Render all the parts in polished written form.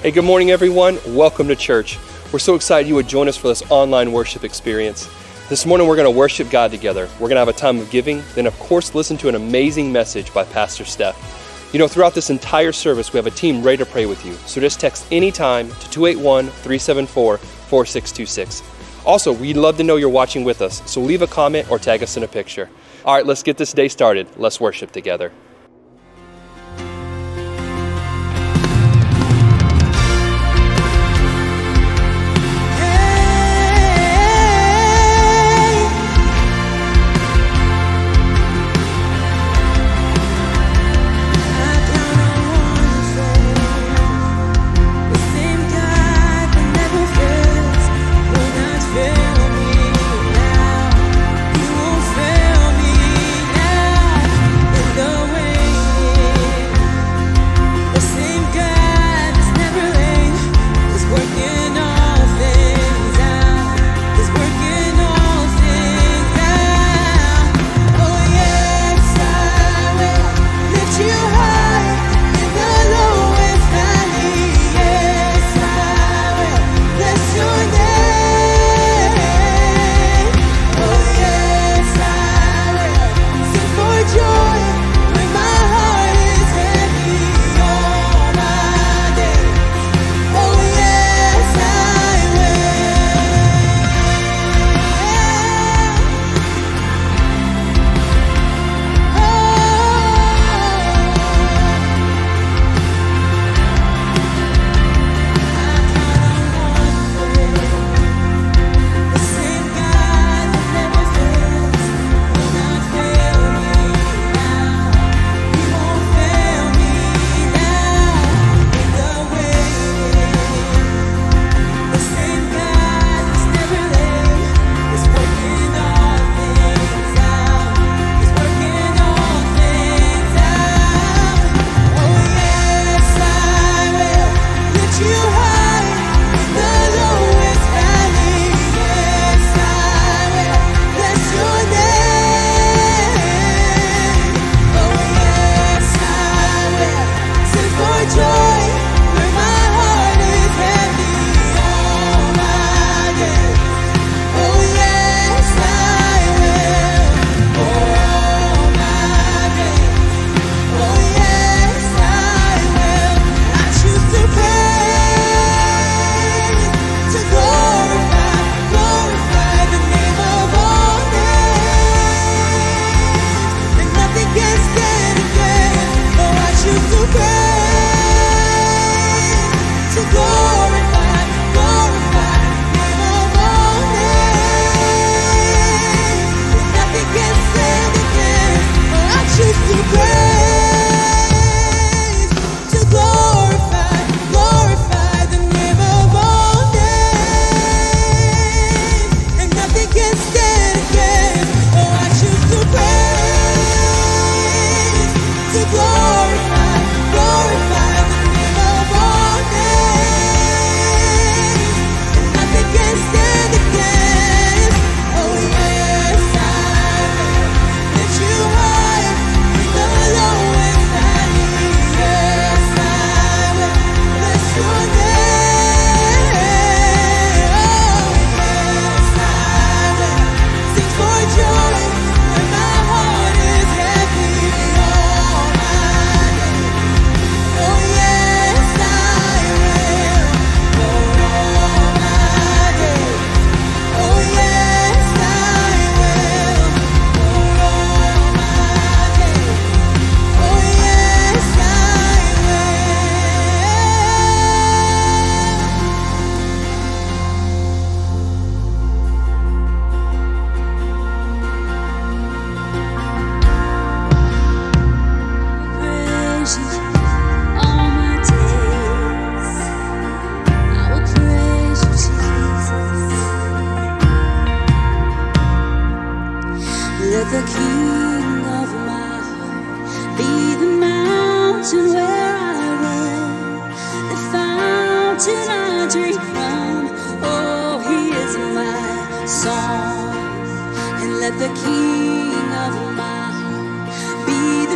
Hey, good morning, everyone. Welcome to church. We're so excited you would join us for this online worship experience. This morning, we're going to worship God together. We're going to have a time of giving, then, of course, listen to an amazing message by Pastor Steph. You know, throughout this entire service, we have a team ready to pray with you. So just text anytime to 281-374-4626. Also, we'd love to know you're watching with us, so leave a comment or tag us in a picture. All right, let's get this day started. Let's worship together.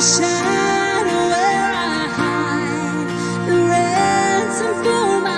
Shadow where I hide, the ransom for my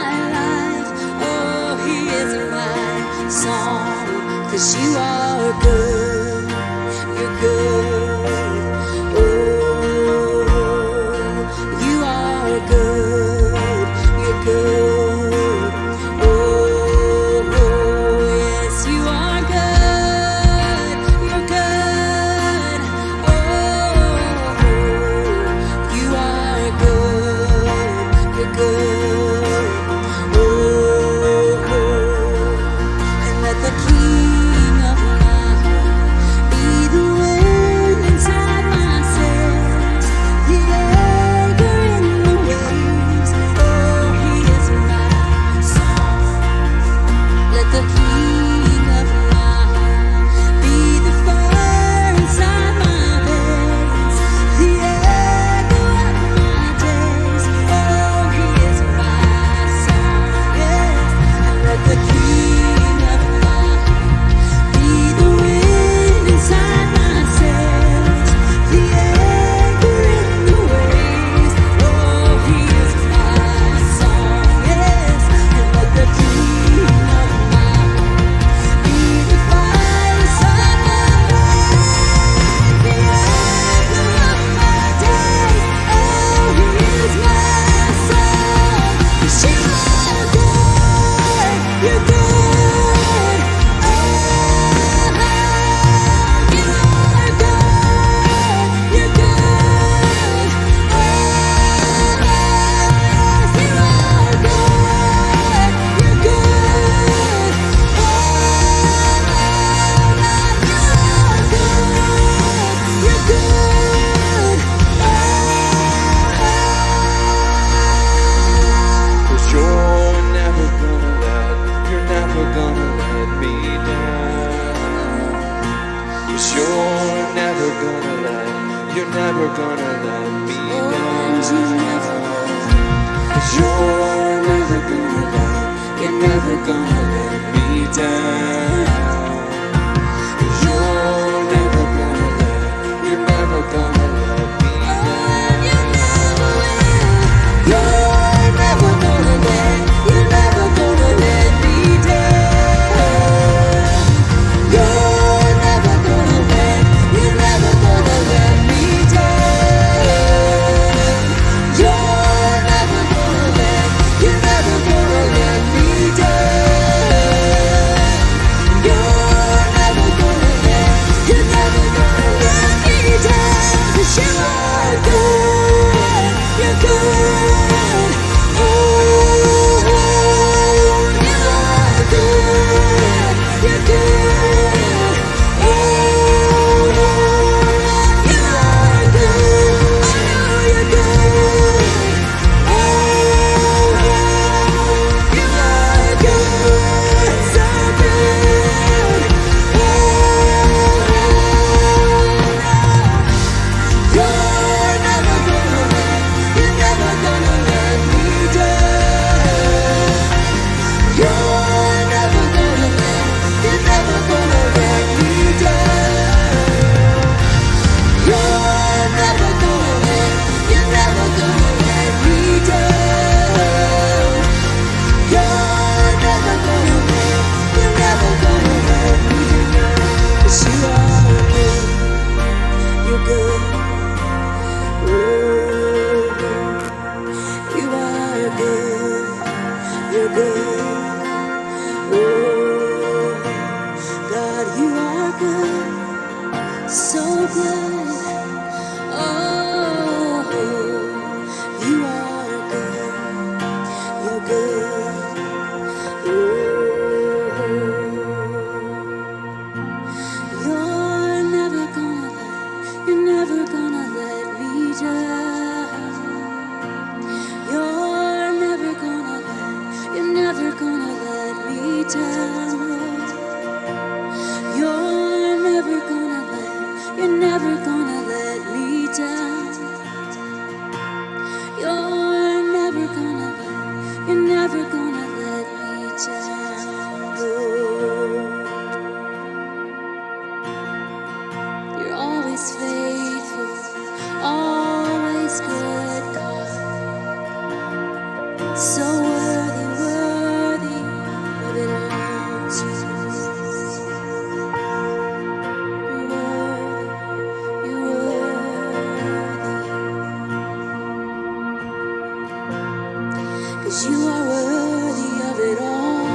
You are worthy of it all.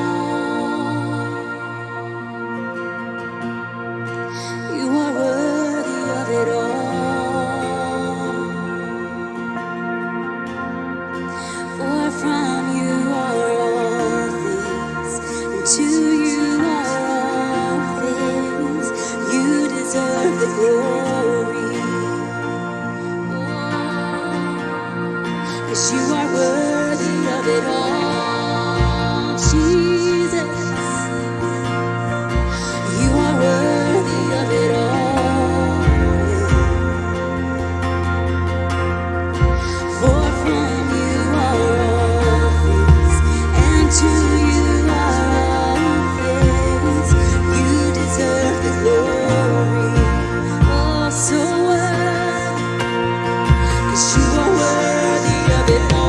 You are worthy of it all. For from you are all things, and to you are all things. You deserve the glory. 'Cause you are worthy of it all, Jesus. You are worthy of it all. For from you are all things, and to you are all things. You deserve the glory. Oh, so worthy, 'cause you are worthy of it all.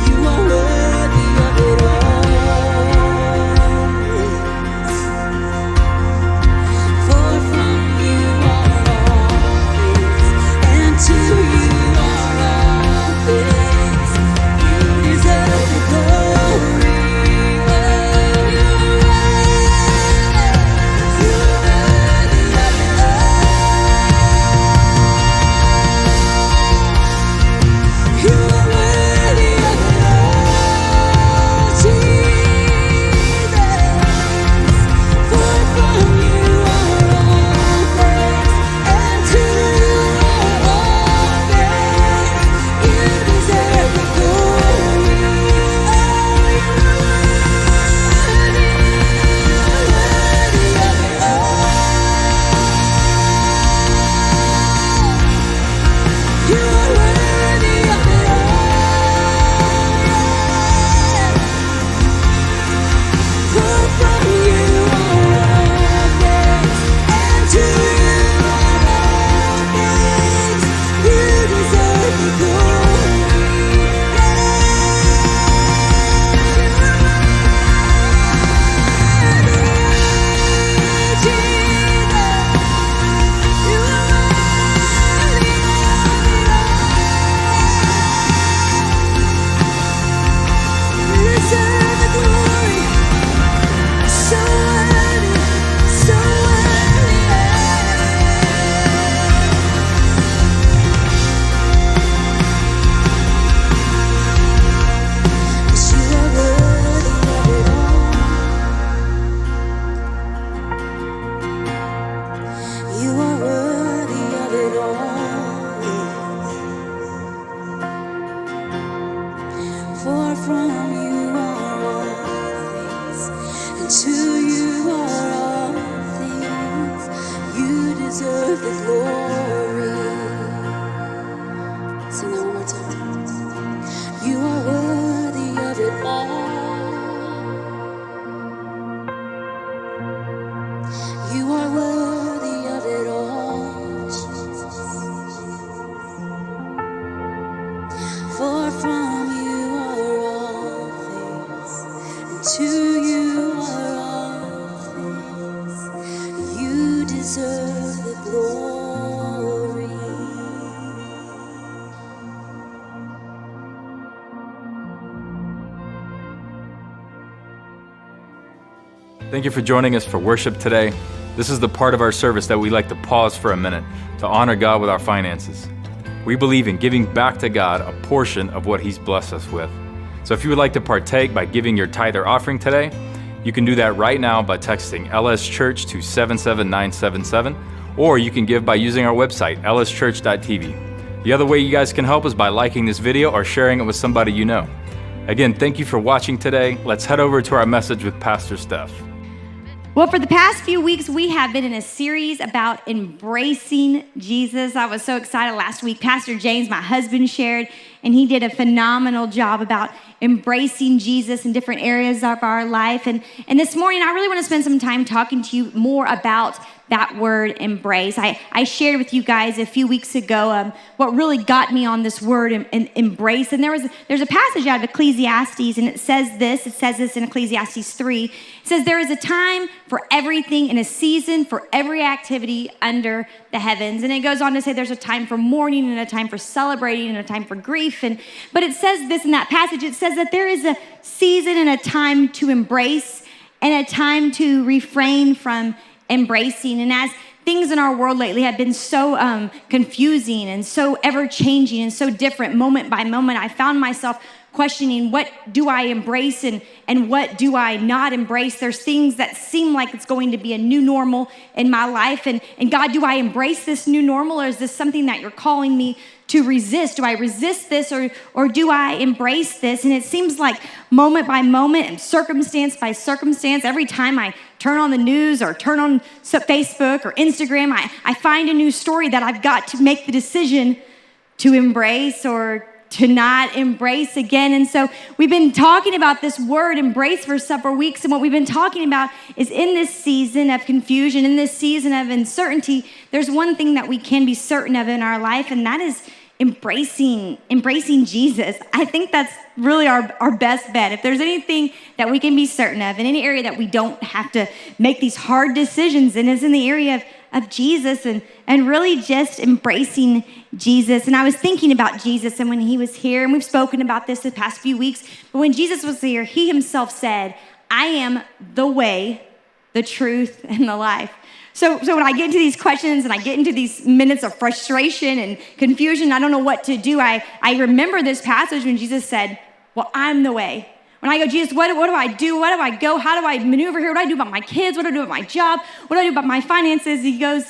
You are worthy of it all. For from you are all things, and to you are all things. You deserve the glory. Oh, you are worthy. You are worthy of it all. You are worthy of it all, Jesus. For from you are all things, and to you are all things. You deserve the glory. Oh, you are worthy. You are worthy of it all. You are worthy of it all. For from you are all things, and to you are all things. You deserve the glory. You are worthy of it all. For from you are all things, and to you are all things. You deserve the glory. Sing that one more time. You are worthy of it all. You are worthy of it all, Jesus. For from you are all things, and to you are all things. You deserve the glory. Thank you for joining us for worship today. This is the part of our service that we like to pause for a minute to honor God with our finances. We believe in giving back to God a portion of what He's blessed us with. So if you would like to partake by giving your tithe or offering today, you can do that right now by texting LS Church to 77977, or you can give by using our website, lschurch.tv. The other way you guys can help is by liking this video or sharing it with somebody you know. Again, thank you for watching today. Let's head over to our message with Pastor Steph. Well, for the past few weeks, we have been in a series about embracing Jesus. I was so excited last week. Pastor James, my husband, shared, and he did a phenomenal job about embracing Jesus in different areas of our life. And this morning, I really want to spend some time talking to you more about that word embrace. I shared with you guys a few weeks ago what really got me on this word embrace. And there's a passage out of Ecclesiastes, and it says this in Ecclesiastes 3. It says, there is a time for everything and a season for every activity under the heavens. And it goes on to say there's a time for mourning and a time for celebrating and a time for grief. But it says this in that passage. It says that there is a season and a time to embrace and a time to refrain from embracing. And as things in our world lately have been so confusing and so ever-changing and so different moment by moment, I found myself questioning, what do I embrace and what do I not embrace? There's things that seem like it's going to be a new normal in my life. And God, do I embrace this new normal, or is this something that you're calling me to resist? Do I resist this or do I embrace this? And it seems like moment by moment and circumstance by circumstance, every time I turn on the news or turn on Facebook or Instagram, I find a new story that I've got to make the decision to embrace or to not embrace again. And so we've been talking about this word embrace for several weeks. And what we've been talking about is in this season of confusion, in this season of uncertainty, there's one thing that we can be certain of in our life, and that is embracing Jesus. I think that's really our best bet. If there's anything that we can be certain of in any area that we don't have to make these hard decisions in, is in the area of Jesus and really just embracing Jesus. And I was thinking about Jesus and when he was here, and we've spoken about this the past few weeks, but when Jesus was here, he himself said, I am the way, the truth, and the life. So when I get into these questions and I get into these minutes of frustration and confusion, I don't know what to do. I remember this passage when Jesus said, well, I'm the way. When I go, Jesus, what do I do? Where do I go? How do I maneuver here? What do I do about my kids? What do I do about my job? What do I do about my finances? He goes,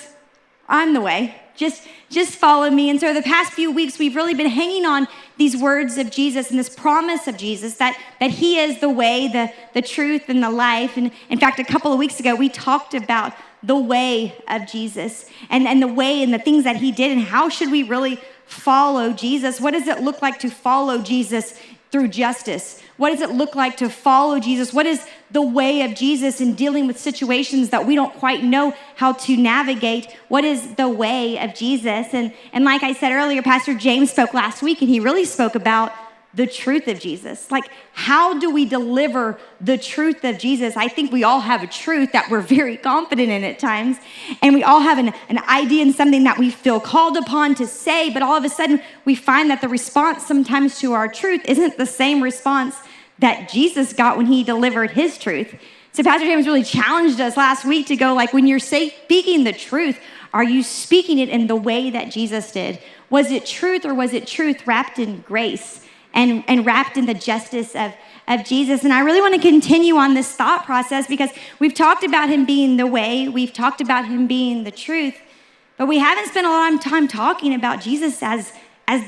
I'm the way. Just follow me. And so the past few weeks, we've really been hanging on these words of Jesus and this promise of Jesus that he is the way, the truth, and the life. And in fact, a couple of weeks ago, we talked about the way of Jesus and the way and the things that he did, and how should we really follow Jesus? What does it look like to follow Jesus through justice? What does it look like to follow Jesus? What is the way of Jesus in dealing with situations that we don't quite know how to navigate? What is the way of Jesus? And like I said earlier, Pastor James spoke last week, and he really spoke about the truth of Jesus. Like, how do we deliver the truth of Jesus? I think we all have a truth that we're very confident in at times, and we all have an idea and something that we feel called upon to say, but all of a sudden we find that the response sometimes to our truth isn't the same response that Jesus got when he delivered his truth. So Pastor James really challenged us last week to go, like, when you're speaking the truth, are you speaking it in the way that Jesus did? Was it truth, or was it truth wrapped in grace? And wrapped in the justice of Jesus. And I really want to continue on this thought process, because we've talked about him being the way, we've talked about him being the truth, but we haven't spent a lot of time talking about Jesus as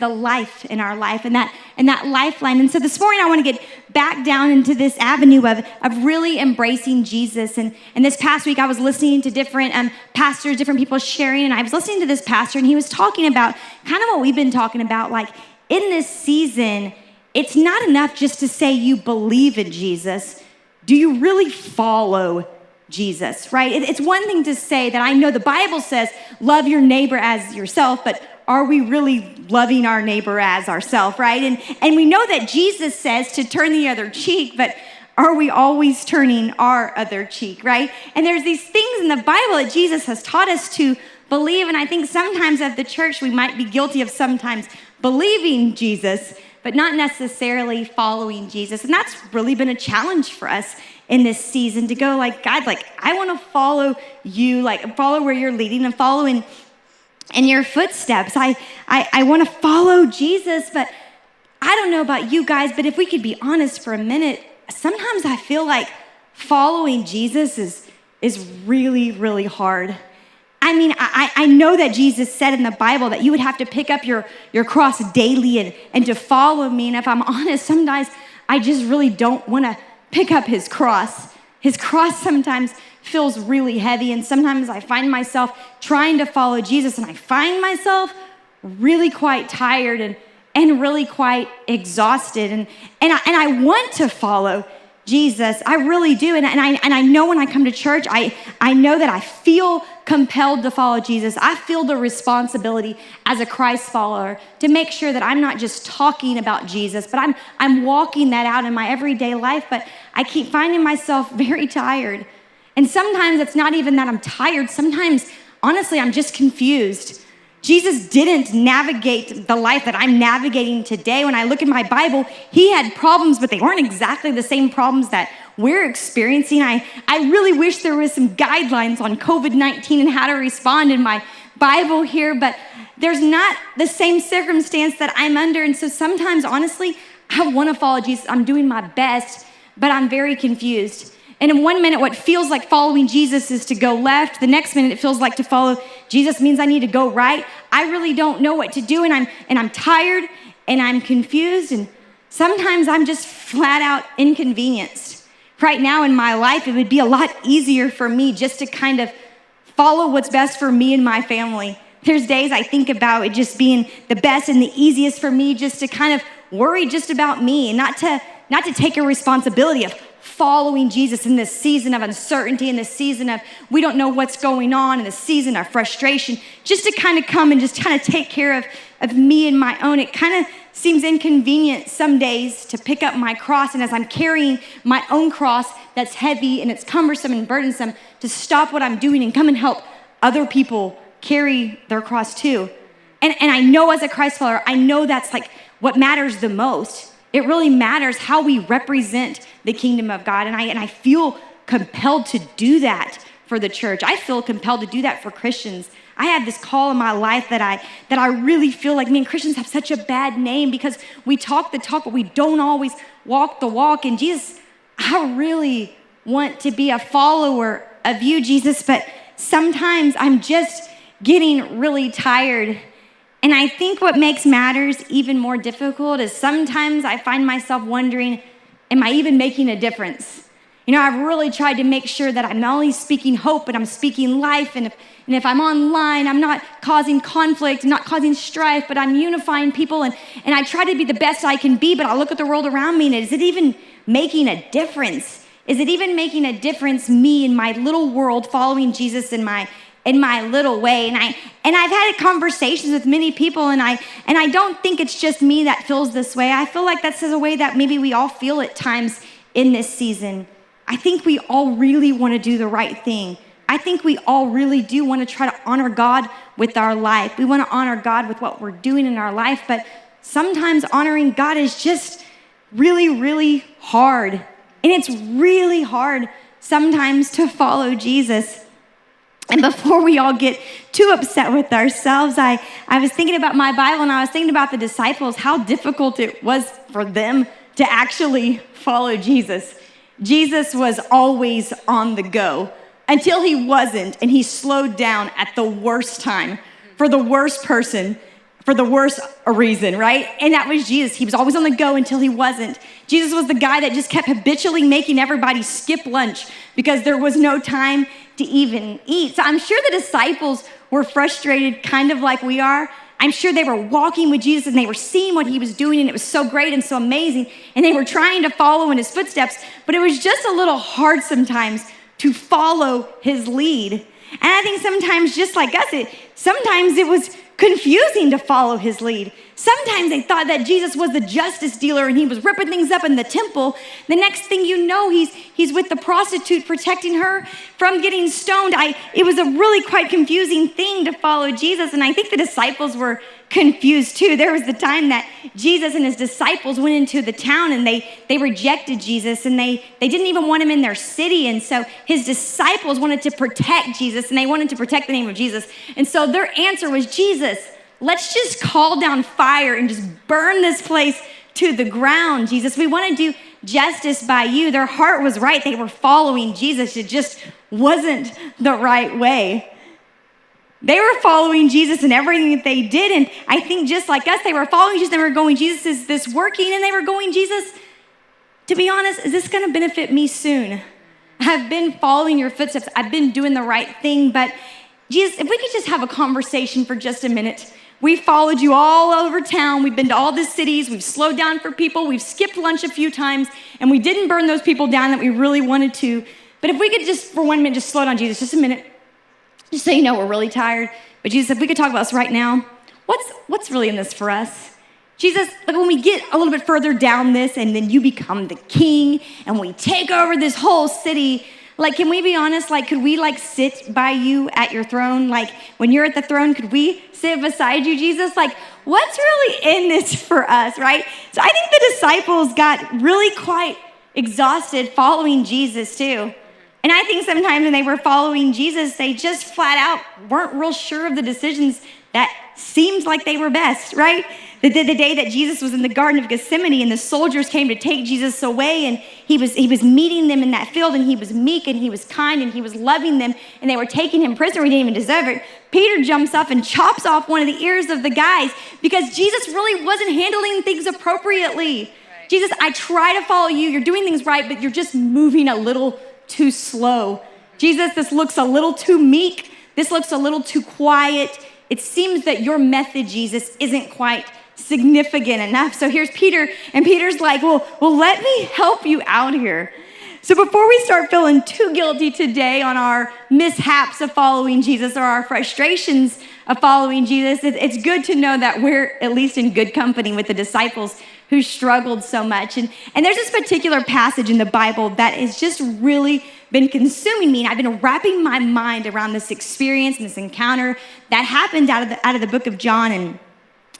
the life in our life and that lifeline. And so this morning I want to get back down into this avenue of really embracing Jesus. And this past week I was listening to different pastors, different people sharing, and I was listening to this pastor, and he was talking about kind of what we've been talking about, like, in this season, it's not enough just to say you believe in Jesus. Do you really follow Jesus, right? It's one thing to say that I know the Bible says love your neighbor as yourself, but are we really loving our neighbor as ourselves, right? And we know that Jesus says to turn the other cheek, but are we always turning our other cheek, right? And there's these things in the Bible that Jesus has taught us to believe, and I think sometimes at the church we might be guilty of sometimes believing Jesus, but not necessarily following Jesus. And that's really been a challenge for us in this season, to go, like, God, like, I want to follow you, like, follow where you're leading and follow in your footsteps. I want to follow Jesus, but I don't know about you guys, but if we could be honest for a minute, sometimes I feel like following Jesus is really, really hard. I mean, I know that Jesus said in the Bible that you would have to pick up your cross daily and to follow me. And if I'm honest, sometimes I just really don't want to pick up his cross. His cross sometimes feels really heavy. And sometimes I find myself trying to follow Jesus, and I find myself really quite tired and really quite exhausted. And I want to follow Jesus. I really do. And I know when I come to church, I know that I feel compelled to follow Jesus. I feel the responsibility as a Christ follower to make sure that I'm not just talking about Jesus, but I'm walking that out in my everyday life. But I keep finding myself very tired. And sometimes it's not even that I'm tired. Sometimes, honestly, I'm just confused. Jesus didn't navigate the life that I'm navigating today. When I look in my Bible, he had problems, but they weren't exactly the same problems that we're experiencing. I really wish there was some guidelines on COVID-19 and how to respond in my Bible here, but there's not the same circumstance that I'm under. And so sometimes, honestly, I want to follow Jesus. I'm doing my best, but I'm very confused. And in 1 minute, what feels like following Jesus is to go left. The next minute, it feels like to follow Jesus means I need to go right. I really don't know what to do, and I'm tired, and I'm confused, and sometimes I'm just flat out inconvenienced. Right now in my life, it would be a lot easier for me just to kind of follow what's best for me and my family. There's days I think about it just being the best and the easiest for me just to kind of worry just about me and not to take a responsibility of following Jesus in this season of uncertainty, in this season of we don't know what's going on, in this season of frustration, just to kind of come and just kind of take care of me and my own. It kind of seems inconvenient some days to pick up my cross, and as I'm carrying my own cross that's heavy and it's cumbersome and burdensome, to stop what I'm doing and come and help other people carry their cross too. And I know as a Christ follower, I know that's like what matters the most. It really matters how we represent the kingdom of God. And I feel compelled to do that for the church. I feel compelled to do that for Christians. I have this call in my life that I really feel like, man, Christians have such a bad name because we talk the talk, but we don't always walk the walk. And Jesus, I really want to be a follower of you, Jesus, but sometimes I'm just getting really tired. And I think what makes matters even more difficult is sometimes I find myself wondering, am I even making a difference? You know, I've really tried to make sure that I'm not only speaking hope, but I'm speaking life. And if I'm online, I'm not causing conflict, not causing strife, but I'm unifying people. And I try to be the best I can be, but I look at the world around me and is it even making a difference? Is it even making a difference, me in my little world, following Jesus in my little way? And I've had conversations with many people, and I don't think it's just me that feels this way. I feel like that's a way that maybe we all feel at times in this season. I think we all really want to do the right thing. I think we all really do want to try to honor God with our life. We want to honor God with what we're doing in our life, but sometimes honoring God is just really, really hard. And it's really hard sometimes to follow Jesus. And before we all get too upset with ourselves, I was thinking about my Bible, and I was thinking about the disciples, how difficult it was for them to actually follow Jesus. Jesus was always on the go until he wasn't, and he slowed down at the worst time for the worst person, for the worst reason, right? And that was Jesus. He was always on the go until he wasn't. Jesus was the guy that just kept habitually making everybody skip lunch because there was no time to even eat. So I'm sure the disciples were frustrated, kind of like we are. I'm sure they were walking with Jesus and they were seeing what he was doing, and it was so great and so amazing, and they were trying to follow in his footsteps, but it was just a little hard sometimes to follow his lead. And I think sometimes, just like us, sometimes it was confusing to follow his lead. Sometimes they thought that Jesus was the justice dealer and he was ripping things up in the temple. The next thing you know, he's with the prostitute protecting her from getting stoned. It was a really quite confusing thing to follow Jesus, and I think the disciples were confused too. There was the time that Jesus and his disciples went into the town and they rejected Jesus, and they didn't even want him in their city. And so his disciples wanted to protect Jesus, and they wanted to protect the name of Jesus. And so their answer was, Jesus, let's just call down fire and just burn this place to the ground, Jesus. We want to do justice by you. Their heart was right. They were following Jesus. It just wasn't the right way. They were following Jesus in everything that they did. And I think just like us, they were following Jesus. They were going, Jesus, is this working? And they were going, Jesus, to be honest, is this going to benefit me soon? I've been following your footsteps. I've been doing the right thing. But Jesus, if we could just have a conversation for just a minute, We followed you all over town. We've been to all the cities. We've slowed down for people. We've skipped lunch a few times, and we didn't burn those people down that we really wanted to. But if we could just, for 1 minute, just slow down, Jesus, just a minute. Just so you know, we're really tired. But Jesus, if we could talk about this right now, what's really in this for us? Jesus, like when we get a little bit further down this and then you become the king and we take over this whole city, like, can we be honest? Like, could we like sit by you at your throne? Like when you're at the throne, could we sit beside you, Jesus? Like, what's really in this for us, right? So I think the disciples got really quite exhausted following Jesus too. And I think sometimes when they were following Jesus, they just flat out weren't real sure of the decisions that seemed like they were best, right? The day that Jesus was in the Garden of Gethsemane and the soldiers came to take Jesus away, and he was meeting them in that field, and he was meek and he was kind and he was loving them, and they were taking him prisoner. He didn't even deserve it. Peter jumps up and chops off one of the ears of the guys because Jesus really wasn't handling things appropriately. Right. Jesus, I try to follow you. You're doing things right, but you're just moving a little too slow. Jesus, this looks a little too meek. This looks a little too quiet. It seems that your method, Jesus, isn't quite significant enough. So here's Peter, and Peter's like, well, let me help you out here. So before we start feeling too guilty today on our mishaps of following Jesus or our frustrations of following Jesus, it's good to know that we're at least in good company with the disciples who struggled so much. And there's this particular passage in the Bible that has just really been consuming me. And I've been wrapping my mind around this experience and this encounter that happened out of the book of John.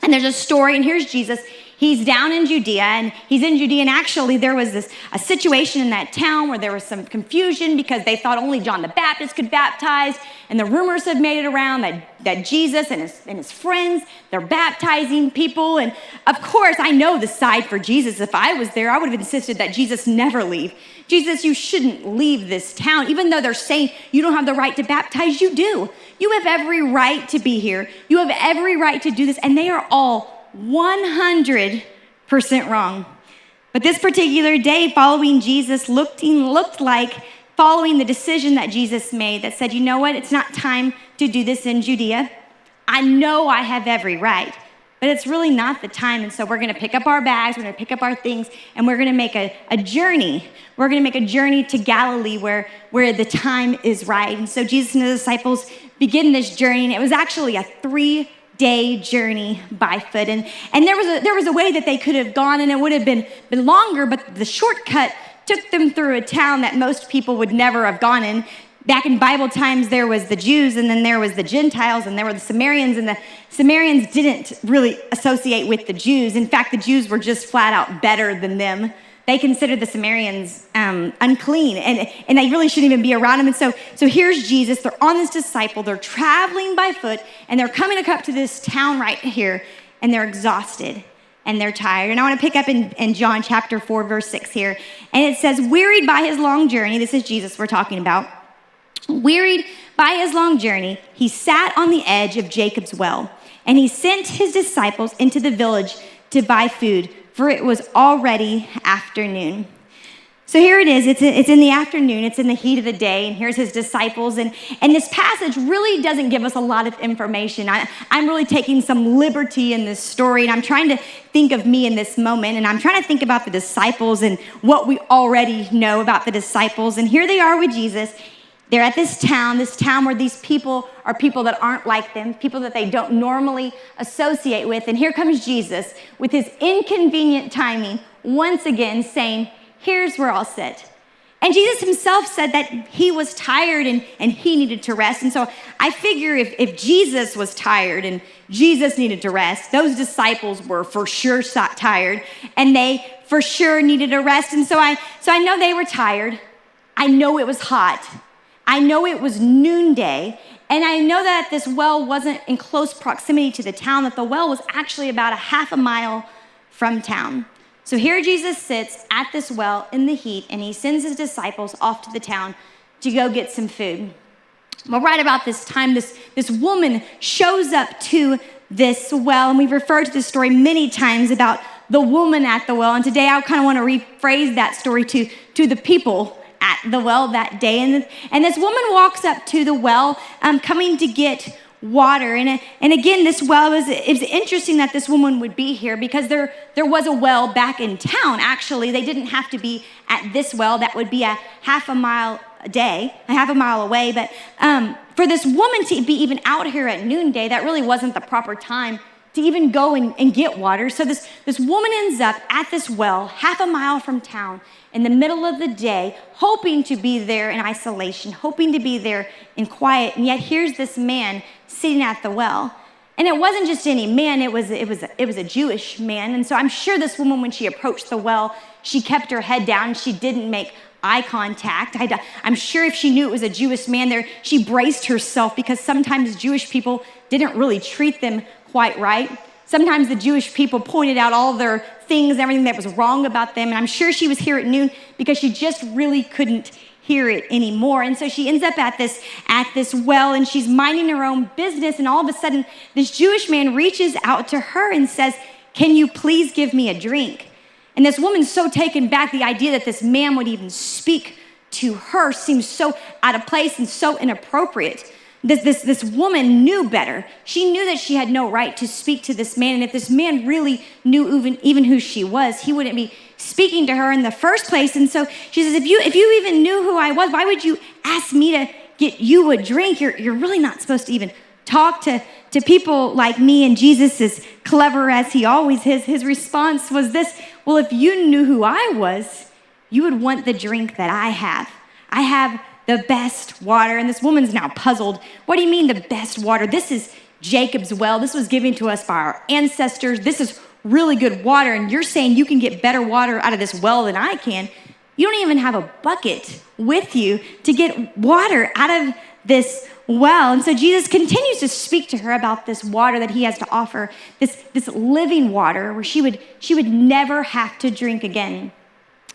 And there's a story, and here's Jesus. He's down in Judea, and he's in Judea, and actually there was a situation in that town where there was some confusion because they thought only John the Baptist could baptize, and the rumors have made it around that Jesus and his friends, they're baptizing people, and of course, I know the side for Jesus. If I was there, I would have insisted that Jesus never leave. Jesus, you shouldn't leave this town. Even though they're saying you don't have the right to baptize, you do. You have every right to be here. You have every right to do this, and they are all 100% wrong. But this particular day, following Jesus looked like following the decision that Jesus made that said, you know what, it's not time to do this in Judea. I know I have every right, but it's really not the time. And so we're going to pick up our bags, we're going to pick up our things, and we're going to make a journey. We're going to make a journey to Galilee where the time is right. And so Jesus and the disciples begin this journey, and it was actually a 3-day journey by foot. And there was a way that they could have gone, and it would have been longer, but the shortcut took them through a town that most people would never have gone in. Back in Bible times, there was the Jews, and then there was the Gentiles, and there were the Samaritans, and the Samaritans didn't really associate with the Jews. In fact, the Jews were just flat out better than them. They considered the Samaritans unclean, and they really shouldn't even be around them. And so here's Jesus. They're on this disciple. They're traveling by foot, and they're coming up to this town right here, and they're exhausted, and they're tired. And I want to pick up in John chapter 4, verse 6 here. And it says, wearied by his long journey, this is Jesus we're talking about. Wearied by his long journey, he sat on the edge of Jacob's well, and he sent his disciples into the village to buy food, for it was already afternoon. So here it is. It's in the afternoon. It's in the heat of the day. And here's his disciples. And this passage really doesn't give us a lot of information. I'm really taking some liberty in this story. And I'm trying to think of me in this moment. And I'm trying to think about the disciples and what we already know about the disciples. And here they are with Jesus. They're at this town where these people are people that aren't like them, people that they don't normally associate with. And here comes Jesus with his inconvenient timing, once again saying, here's where I'll sit. And Jesus himself said that he was tired and he needed to rest. And so I figure if Jesus was tired and Jesus needed to rest, those disciples were for sure tired and they for sure needed a rest. And so I know they were tired. I know it was hot. I know it was noonday, and I know that this well wasn't in close proximity to the town, that the well was actually about a half a mile from town. So here Jesus sits at this well in the heat, and he sends his disciples off to the town to go get some food. Well, right about this time, this woman shows up to this well, and we've referred to this story many times about the woman at the well, and today I kind of want to rephrase that story to the people at the well that day. And this woman walks up to the well, coming to get water. And again, this well it was interesting that this woman would be here because there was a well back in town. Actually, they didn't have to be at this well. That would be a half a mile away. But for this woman to be even out here at noonday, that really wasn't the proper time to even go and get water. So this woman ends up at this well half a mile from town in the middle of the day, hoping to be there in isolation, hoping to be there in quiet. And yet here's this man sitting at the well. And it wasn't just any man, it was a Jewish man. And so I'm sure this woman, when she approached the well, she kept her head down. She didn't make eye contact. I'm sure if she knew it was a Jewish man there, she braced herself because sometimes Jewish people didn't really treat them quite right. Sometimes the Jewish people pointed out all their things and everything that was wrong about them. And I'm sure she was here at noon because she just really couldn't hear it anymore. And so she ends up at this well, and she's minding her own business. And all of a sudden, this Jewish man reaches out to her and says, "Can you please give me a drink?" And this woman's so taken back. The idea that this man would even speak to her seems so out of place and so inappropriate. This woman knew better. She knew that she had no right to speak to this man. And if this man really knew even who she was, he wouldn't be speaking to her in the first place. And so she says, if you even knew who I was, why would you ask me to get you a drink? You're really not supposed to even talk to people like me. And Jesus, as clever as he always is, his response was this: well, if you knew who I was, you would want the drink that I have. I have the best water. And this woman's now puzzled. What do you mean the best water? This is Jacob's well. This was given to us by our ancestors. This is really good water. And you're saying you can get better water out of this well than I can. You don't even have a bucket with you to get water out of this well. And so Jesus continues to speak to her about this water that he has to offer, this living water where she would never have to drink again.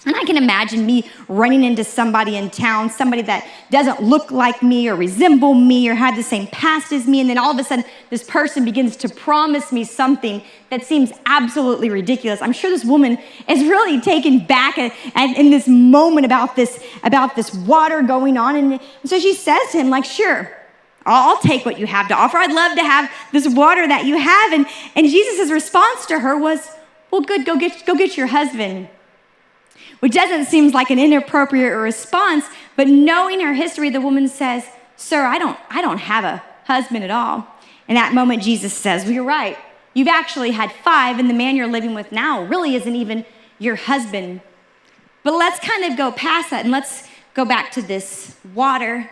And I can imagine me running into somebody in town, somebody that doesn't look like me or resemble me or have the same past as me. And then all of a sudden, this person begins to promise me something that seems absolutely ridiculous. I'm sure this woman is really taken back in this moment about this water going on. And so she says to him, like, sure, I'll take what you have to offer. I'd love to have this water that you have. And Jesus' response to her was, well, good, go get your husband. Which doesn't seem like an inappropriate response, but knowing her history, the woman says, sir, I don't have a husband at all. In that moment, Jesus says, well, you're right. You've actually had 5, and the man you're living with now really isn't even your husband. But let's kind of go past that, and let's go back to this water.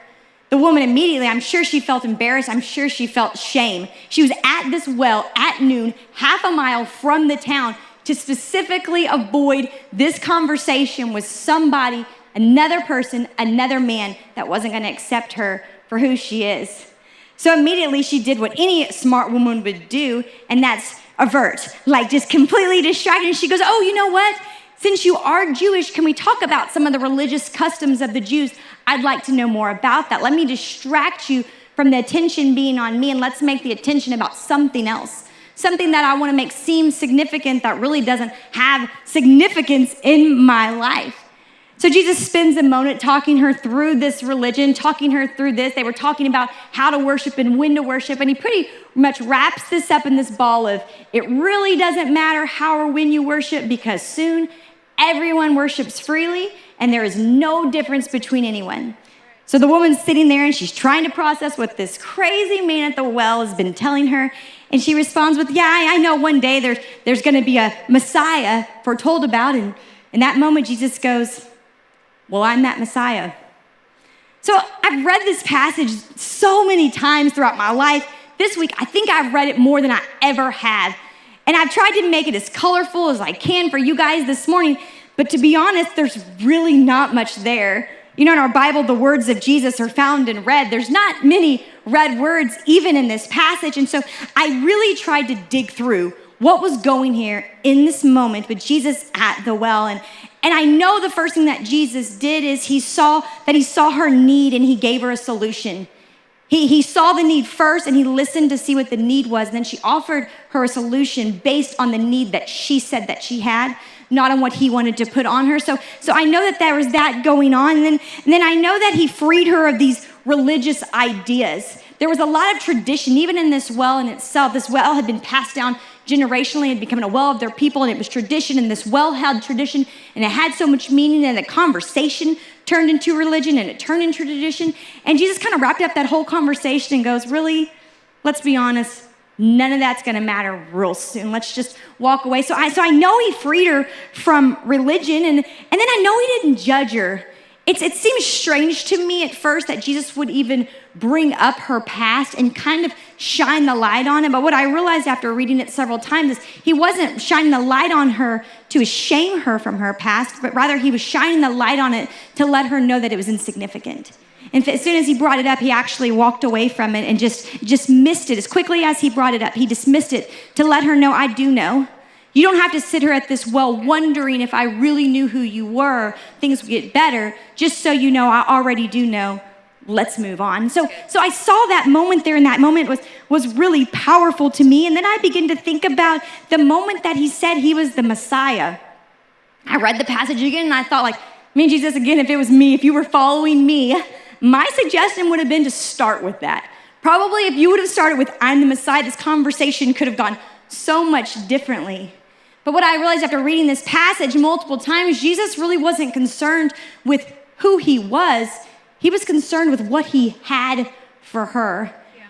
The woman immediately, I'm sure she felt embarrassed. I'm sure she felt shame. She was at this well at noon, half a mile from the town, to specifically avoid this conversation with somebody, another person, another man that wasn't going to accept her for who she is. So immediately she did what any smart woman would do, and that's avert, like just completely distracted. And she goes, oh, you know what? Since you are Jewish, can we talk about some of the religious customs of the Jews? I'd like to know more about that. Let me distract you from the attention being on me, and let's make the attention about something else. Something that I want to make seem significant that really doesn't have significance in my life. So Jesus spends a moment talking her through this religion, talking her through this. They were talking about how to worship and when to worship. And he pretty much wraps this up in this ball of, it really doesn't matter how or when you worship, because soon everyone worships freely and there is no difference between anyone. So the woman's sitting there and she's trying to process what this crazy man at the well has been telling her. And she responds with, yeah, I know one day there's going to be a Messiah foretold about. And in that moment, Jesus goes, well, I'm that Messiah. So I've read this passage so many times throughout my life. This week, I think I've read it more than I ever have. And I've tried to make it as colorful as I can for you guys this morning. But to be honest, there's really not much there. You know, in our Bible, the words of Jesus are found in red. There's not many red words even in this passage. And so I really tried to dig through what was going here in this moment with Jesus at the well. And I know the first thing that Jesus did is he saw her need and he gave her a solution. He saw the need first and he listened to see what the need was. And then she offered her a solution based on the need that she said that she had, not on what he wanted to put on her. So I know that there was that going on. And then I know that he freed her of these religious ideas there was a lot of tradition, even in this well in itself. This well had been passed down generationally, it had become a well of their people, and it was tradition, and this well held tradition, and it had so much meaning, and the conversation turned into religion, and it turned into tradition. And Jesus kind of wrapped up that whole conversation and goes, really, let's be honest, none of that's gonna matter real soon. Let's just walk away. So I know he freed her from religion, and then I know he didn't judge her. It seems strange to me at first that Jesus would even bring up her past and kind of shine the light on it. But what I realized after reading it several times is he wasn't shining the light on her to shame her from her past, but rather he was shining the light on it to let her know that it was insignificant. And as soon as he brought it up, he actually walked away from it and just missed it. As quickly as he brought it up, he dismissed it to let her know, I do know. You don't have to sit here at this well wondering if I really knew who you were, things would get better. Just so you know, I already do know. Let's move on. So I saw that moment there, and that moment was really powerful to me. And then I began to think about the moment that he said he was the Messiah. I read the passage again, and I thought, like, Jesus, again, if it was me, if you were following me, my suggestion would have been to start with that. Probably if you would have started with, I'm the Messiah, this conversation could have gone so much differently. But what I realized after reading this passage multiple times, Jesus really wasn't concerned with who he was. He was concerned with what he had for her. Yeah.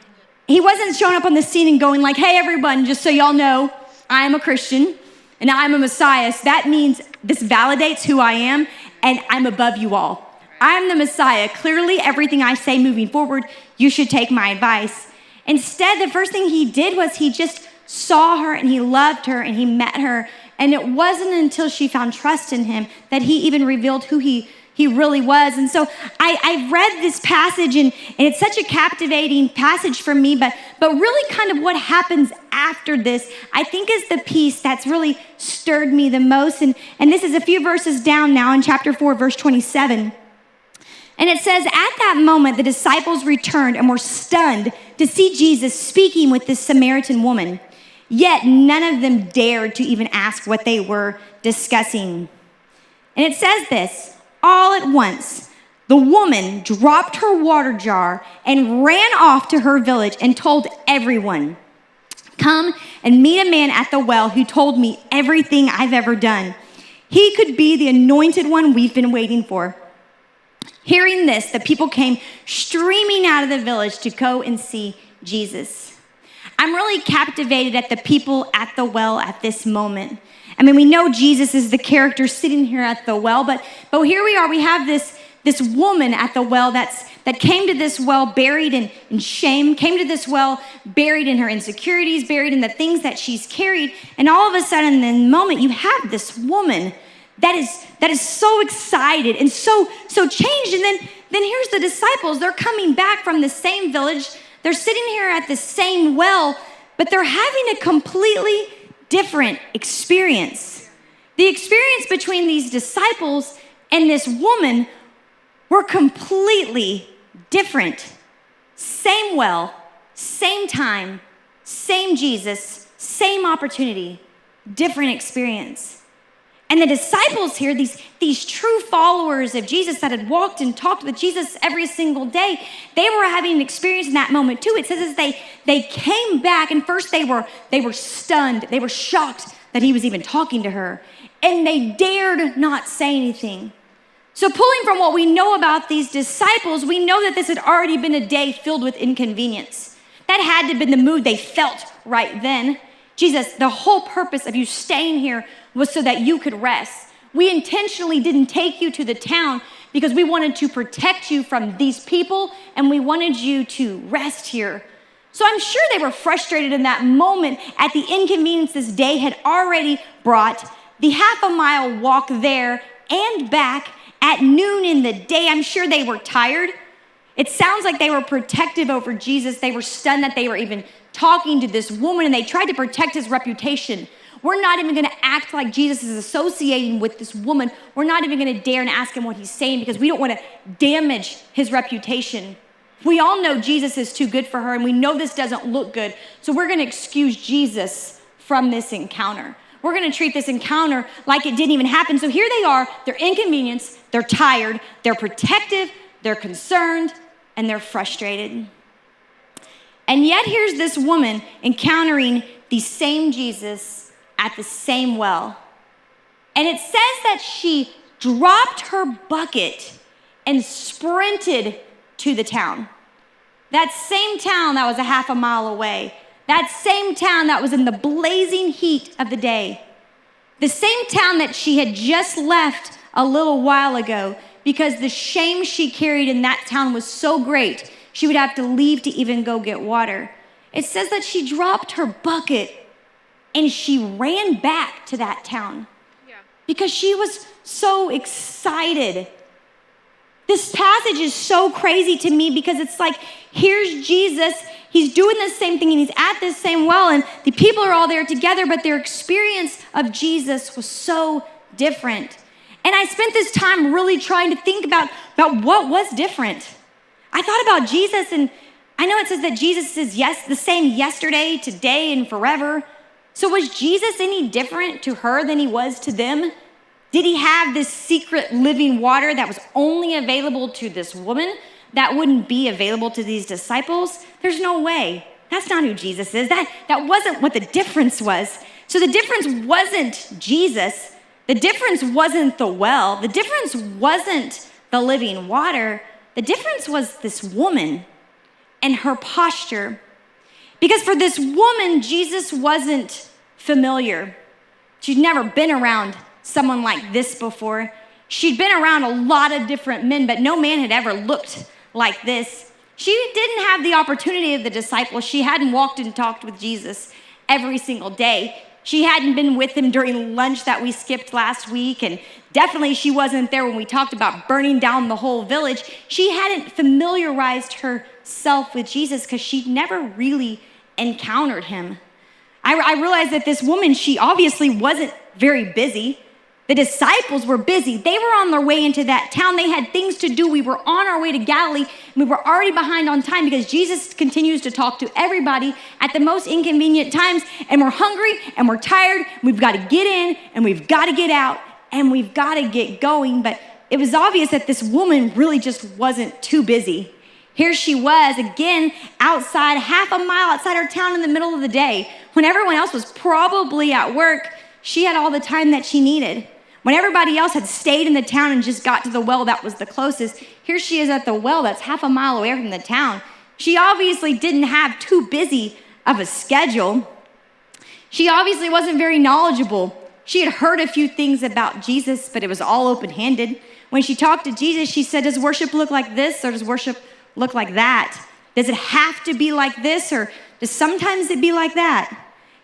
He wasn't showing up on the scene and going like, hey, everyone, just so y'all know, I am a Christian and I'm a Messiah. So that means this validates who I am and I'm above you all. I'm the Messiah. Clearly, everything I say moving forward, you should take my advice. Instead, the first thing he did was he just saw her and he loved her and he met her. And it wasn't until she found trust in him that he even revealed who he really was. And so I read this passage and it's such a captivating passage for me, but really kind of what happens after this, I think is the piece that's really stirred me the most. And this is a few verses down now in chapter 4, verse 27. And it says, at that moment, the disciples returned and were stunned to see Jesus speaking with this Samaritan woman. Yet none of them dared to even ask what they were discussing. And it says this, all at once, the woman dropped her water jar and ran off to her village and told everyone, come and meet a man at the well who told me everything I've ever done. He could be the anointed one we've been waiting for. Hearing this, the people came streaming out of the village to go and see Jesus. I'm really captivated at the people at the well at this moment. I mean, we know Jesus is the character sitting here at the well, but here we are. We have this woman at the well that came to this well buried in shame, came to this well buried in her insecurities, buried in the things that she's carried. And all of a sudden, in the moment, you have this woman that is so excited and so changed. And then here's the disciples. They're coming back from the same village. They're sitting here at the same well, but they're having a completely different experience. The experience between these disciples and this woman were completely different. Same well, same time, same Jesus, same opportunity, different experience. And the disciples here, these true followers of Jesus that had walked and talked with Jesus every single day, they were having an experience in that moment too. It says as they came back, and first they were stunned, they were shocked that he was even talking to her, and they dared not say anything. So pulling from what we know about these disciples, we know that this had already been a day filled with inconvenience. That had to have been the mood they felt right then. Jesus, the whole purpose of you staying here was so that you could rest. We intentionally didn't take you to the town because we wanted to protect you from these people and we wanted you to rest here. So I'm sure they were frustrated in that moment at the inconvenience this day had already brought. The half-a-mile walk there and back at noon in the day, I'm sure they were tired. It sounds like they were protective over Jesus. They were stunned that they were even talking to this woman, and they tried to protect his reputation. We're not even gonna act like Jesus is associating with this woman. We're not even gonna dare and ask him what he's saying because we don't wanna damage his reputation. We all know Jesus is too good for her, and we know this doesn't look good, so we're gonna excuse Jesus from this encounter. We're gonna treat this encounter like it didn't even happen. So here they are, they're inconvenienced, they're tired, they're protective, they're concerned, and they're frustrated. And yet here's this woman encountering the same Jesus at the same well. And it says that she dropped her bucket and sprinted to the town. That same town that was a half a mile away. That same town that was in the blazing heat of the day. The same town that she had just left a little while ago because the shame she carried in that town was so great, she would have to leave to even go get water. It says that she dropped her bucket and she ran back to that town because she was so excited. This passage is so crazy to me because it's like, here's Jesus, he's doing the same thing and he's at this same well and the people are all there together, but their experience of Jesus was so different. And I spent this time really trying to think about what was different. I thought about Jesus, and I know it says that Jesus is the same yesterday, today, and forever. So was Jesus any different to her than he was to them? Did he have this secret living water that was only available to this woman that wouldn't be available to these disciples? There's no way. That's not who Jesus is. That wasn't what the difference was. So the difference wasn't Jesus. The difference wasn't the well. The difference wasn't the living water. The difference was this woman and her posture. Because for this woman, Jesus wasn't familiar. She'd never been around someone like this before. She'd been around a lot of different men, but no man had ever looked like this. She didn't have the opportunity of the disciples. She hadn't walked and talked with Jesus every single day. She hadn't been with him during lunch that we skipped last week, and definitely she wasn't there when we talked about burning down the whole village. She hadn't familiarized herself with Jesus because she'd never really encountered him. I realized that this woman, she obviously wasn't very busy. The disciples were busy. They were on their way into that town. They had things to do. We were on our way to Galilee, and we were already behind on time because Jesus continues to talk to everybody at the most inconvenient times, and we're hungry, and we're tired. We've got to get in, and we've got to get out, and we've got to get going. But it was obvious that this woman really just wasn't too busy. Here she was, again, outside, half a mile outside her town in the middle of the day. When everyone else was probably at work, she had all the time that she needed. When everybody else had stayed in the town and just got to the well that was the closest, here she is at the well that's half a mile away from the town. She obviously didn't have too busy of a schedule. She obviously wasn't very knowledgeable. She had heard a few things about Jesus, but it was all open-handed. When she talked to Jesus, she said, does worship look like this or does worship look like that? Does it have to be like this or does sometimes it be like that?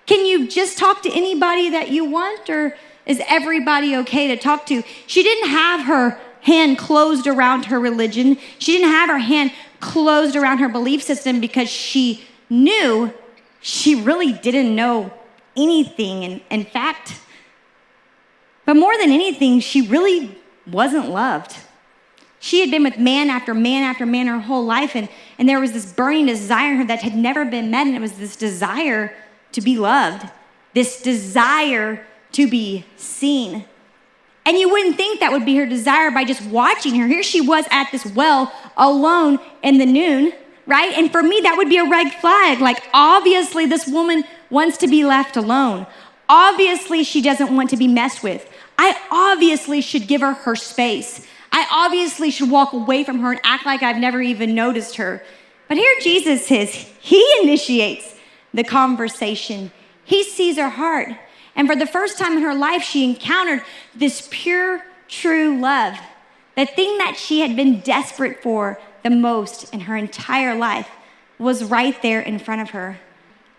Can you just talk to anybody that you want or is everybody okay to talk to? She didn't have her hand closed around her religion. She didn't have her hand closed around her belief system because she knew she really didn't know anything. And in fact, but more than anything, she really wasn't loved. She had been with man after man after man her whole life, and there was this burning desire in her that had never been met, and it was this desire to be loved, this desire to be seen. And you wouldn't think that would be her desire by just watching her. Here she was at this well alone in the noon, right? And for me, that would be a red flag. Like, obviously, this woman wants to be left alone. Obviously, she doesn't want to be messed with. I obviously should give her space. I obviously should walk away from her and act like I've never even noticed her. But here Jesus is. He initiates the conversation. He sees her heart. And for the first time in her life, she encountered this pure, true love. The thing that she had been desperate for the most in her entire life was right there in front of her.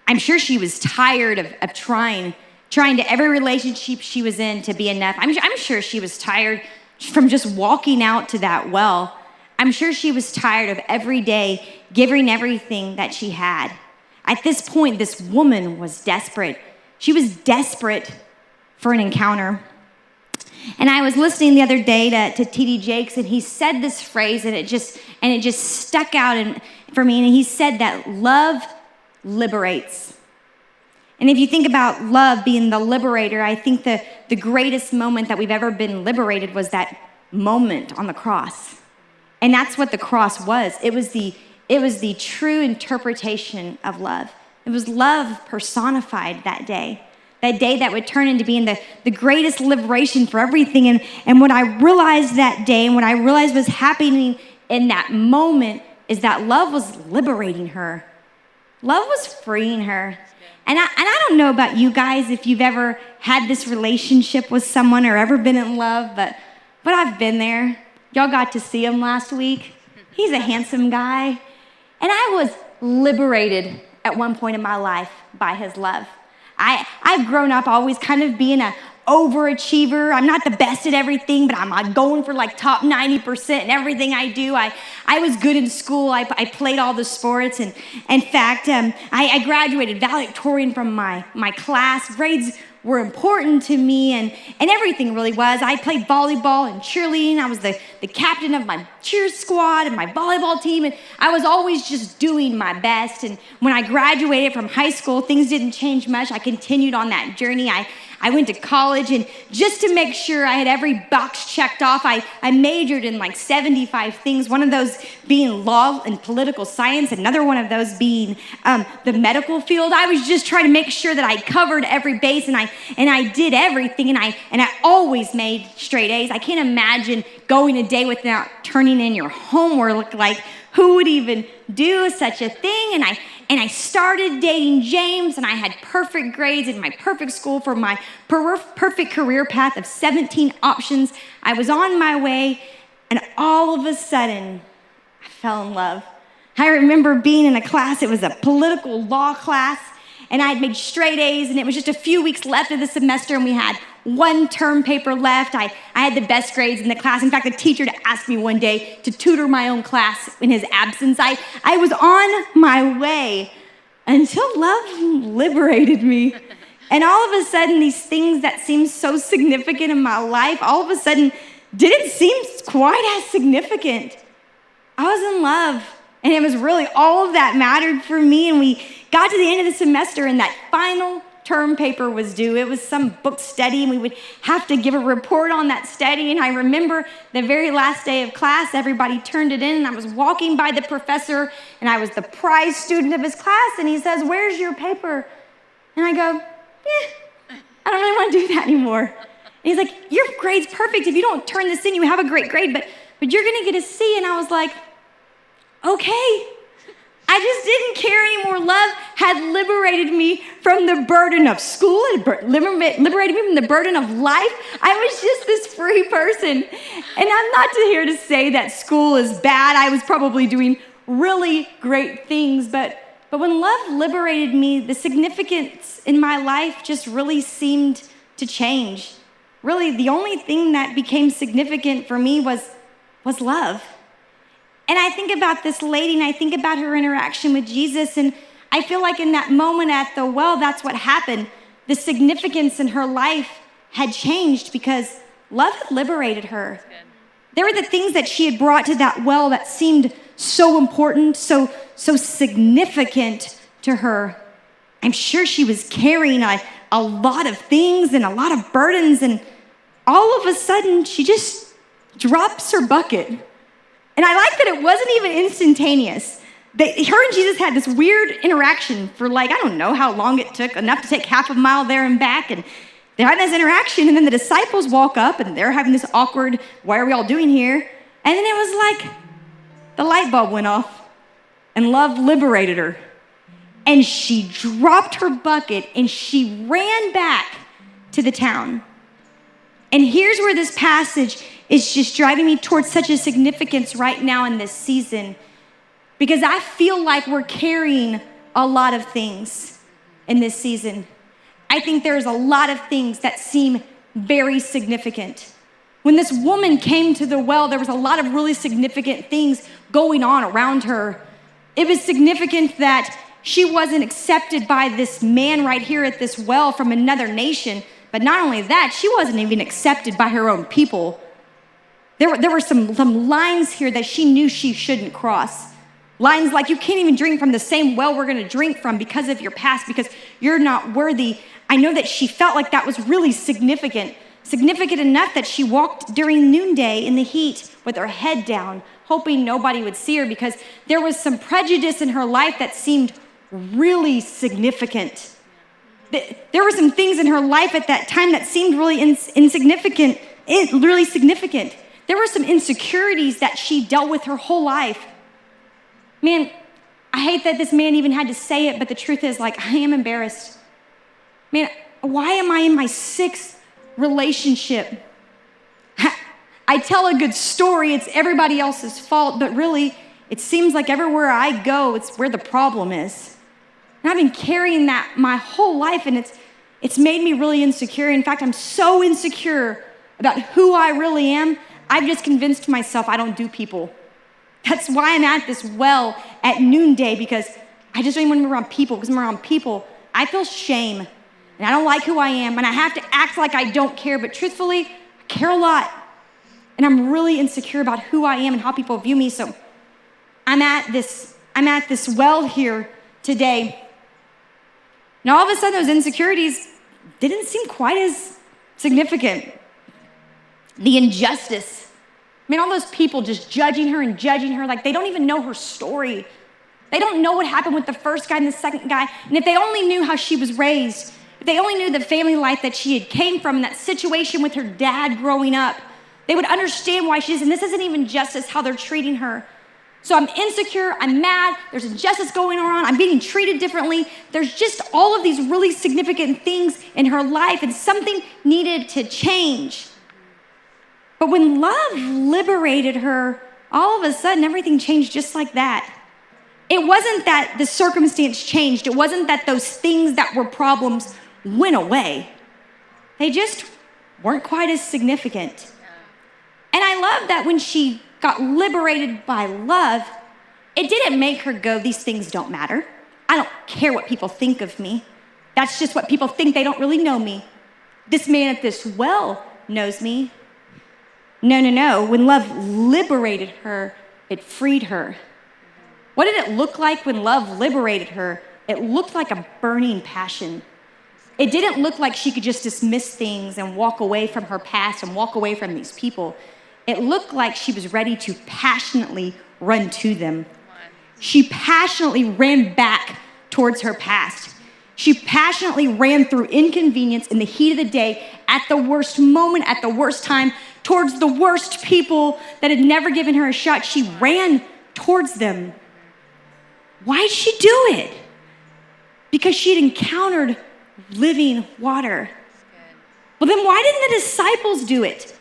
I'm sure she was tired of trying to every relationship she was in to be enough. I'm sure she was tired from just walking out to that well. I'm sure she was tired of every day giving everything that she had. At this point, this woman was desperate. She was desperate for an encounter. And I was listening the other day to T.D. Jakes, and he said this phrase, and it just stuck out for me. And he said that love liberates. And if you think about love being the liberator, I think the greatest moment that we've ever been liberated was that moment on the cross. And that's what the cross was. It was the It was the true interpretation of love. It was love personified that day that would turn into being the greatest liberation for everything. And what I realized that day and what I realized was happening in that moment is that love was liberating her. Love was freeing her. And I don't know about you guys if you've ever had this relationship with someone or ever been in love, but I've been there. Y'all got to see him last week. He's a handsome guy. And I was liberated at one point in my life by his love. I've grown up always kind of being an overachiever. I'm not the best at everything, but I'm like going for like top 90% in everything I do. I was good in school. I played all the sports. And in fact, I graduated valedictorian from my class. Grades were important to me, and everything really was. I played volleyball and cheerleading. I was the captain of my cheer squad and my volleyball team, and I was always just doing my best. And when I graduated from high school, things didn't change much. I continued on that journey. I went to college, and just to make sure I had every box checked off, I majored in like 75 things, one of those being law and political science, another one of those being the medical field. I was just trying to make sure that I covered every base, and I did everything, and I always made straight A's. I can't imagine going a day without turning in your homework. Like, who would even do such a thing? And I started dating James, and I had perfect grades in my perfect school for my perfect career path of 17 options. I was on my way, and all of a sudden, I fell in love. I remember being in a class, it was a political law class, and I had made straight A's, and it was just a few weeks left of the semester, and we had one term paper left. I had the best grades in the class. In fact, the teacher asked me one day to tutor my own class in his absence. I was on my way until love liberated me. And all of a sudden, these things that seemed so significant in my life, all of a sudden didn't seem quite as significant. I was in love, and it was really all of that mattered for me. And we got to the end of the semester, and that final term paper was due. It was some book study, and we would have to give a report on that study. And I remember the very last day of class, everybody turned it in, and I was walking by the professor, and I was the prize student of his class, and he says, "Where's your paper?" And I go, I don't really want to do that anymore. And he's like, "Your grade's perfect. If you don't turn this in, you have a great grade, but you're going to get a C." And I was like, okay. I just didn't care anymore. Love had liberated me from the burden of school. It liberated me from the burden of life. I was just this free person. And I'm not here to say that school is bad. I was probably doing really great things. But when love liberated me, the significance in my life just really seemed to change. Really, the only thing that became significant for me was love. And I think about this lady, and I think about her interaction with Jesus, and I feel like in that moment at the well, that's what happened. The significance in her life had changed because love had liberated her. There were the things that she had brought to that well that seemed so important, so significant to her. I'm sure she was carrying a lot of things and a lot of burdens, and all of a sudden, she just drops her bucket. And I like that it wasn't even instantaneous. Her and Jesus had this weird interaction for I don't know how long it took, enough to take half a mile there and back. And they're having this interaction, and then the disciples walk up, and they're having this awkward, "What are we all doing here?" And then it was like the light bulb went off, and love liberated her. And she dropped her bucket, and she ran back to the town. And here's where this passage is just driving me towards such a significance right now in this season, because I feel like we're carrying a lot of things in this season. I think there's a lot of things that seem very significant. When this woman came to the well, there was a lot of really significant things going on around her. It was significant that she wasn't accepted by this man right here at this well from another nation. But not only that, she wasn't even accepted by her own people. There were some lines here that she knew she shouldn't cross. Lines like, you can't even drink from the same well we're going to drink from because of your past, because you're not worthy. I know that she felt like that was really significant enough that she walked during noonday in the heat with her head down, hoping nobody would see her because there was some prejudice in her life that seemed really significant. There were some things in her life at that time that seemed really insignificant, really significant. There were some insecurities that she dealt with her whole life. Man, I hate that this man even had to say it, but the truth is, like, I am embarrassed. Man, why am I in my 6th relationship? I tell a good story, it's everybody else's fault, but really, it seems like everywhere I go, it's where the problem is. And I've been carrying that my whole life, and it's made me really insecure. In fact, I'm so insecure about who I really am, I've just convinced myself I don't do people. That's why I'm at this well at noonday, because I just don't even want to be around people, because I'm around people, I feel shame, and I don't like who I am, and I have to act like I don't care, but truthfully, I care a lot. And I'm really insecure about who I am and how people view me. So I'm at this well here today. And all of a sudden, those insecurities didn't seem quite as significant. The injustice. I mean, all those people just judging her like they don't even know her story. They don't know what happened with the first guy and the second guy. And if they only knew how she was raised, if they only knew the family life that she had came from and that situation with her dad growing up, they would understand why she's, and this isn't even justice how they're treating her. So I'm insecure, I'm mad, there's injustice going on, I'm being treated differently. There's just all of these really significant things in her life, and something needed to change. But when love liberated her, all of a sudden everything changed just like that. It wasn't that the circumstance changed. It wasn't that those things that were problems went away. They just weren't quite as significant. And I love that when she got liberated by love, it didn't make her go, these things don't matter. I don't care what people think of me. That's just what people think. They don't really know me. This man at this well knows me. No. When love liberated her, it freed her. What did it look like when love liberated her? It looked like a burning passion. It didn't look like she could just dismiss things and walk away from her past and walk away from these people. It looked like she was ready to passionately run to them. She passionately ran back towards her past. She passionately ran through inconvenience in the heat of the day, at the worst moment, at the worst time, towards the worst people that had never given her a shot. She ran towards them. Why'd she do it? Because she had encountered living water. Well, then why didn't the disciples do it?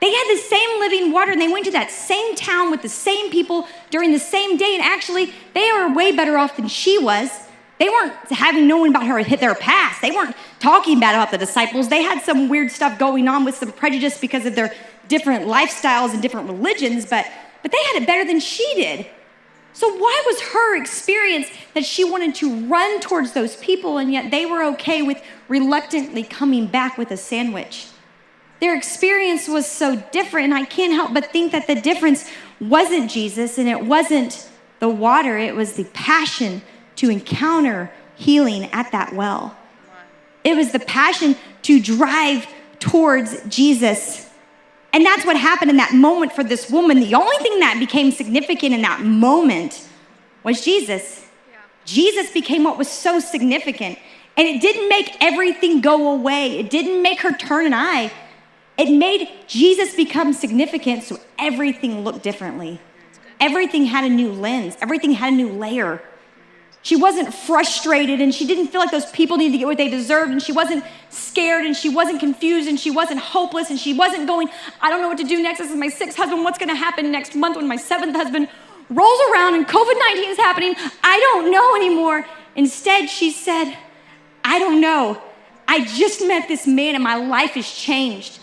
They had the same living water, and they went to that same town with the same people during the same day, and actually, they were way better off than she was. They weren't having known about her hit their past. They weren't talking bad about the disciples. They had some weird stuff going on with some prejudice because of their different lifestyles and different religions, but they had it better than she did. So why was her experience that she wanted to run towards those people, and yet they were okay with reluctantly coming back with a sandwich? Their experience was so different, and I can't help but think that the difference wasn't Jesus and it wasn't the water, it was the passion to encounter healing at that well. It was the passion to drive towards Jesus. And that's what happened in that moment for this woman. The only thing that became significant in that moment was Jesus. Jesus became what was so significant. And it didn't make everything go away. It didn't make her turn an eye. It made Jesus become significant, so everything looked differently. Everything had a new lens. Everything had a new layer. She wasn't frustrated, and she didn't feel like those people needed to get what they deserved, and she wasn't scared, and she wasn't confused, and she wasn't hopeless, and she wasn't going, I don't know what to do next. This is my 6th husband. What's going to happen next month when my 7th husband rolls around and COVID-19 is happening? I don't know anymore. Instead, she said, I don't know. I just met this man, and my life has changed.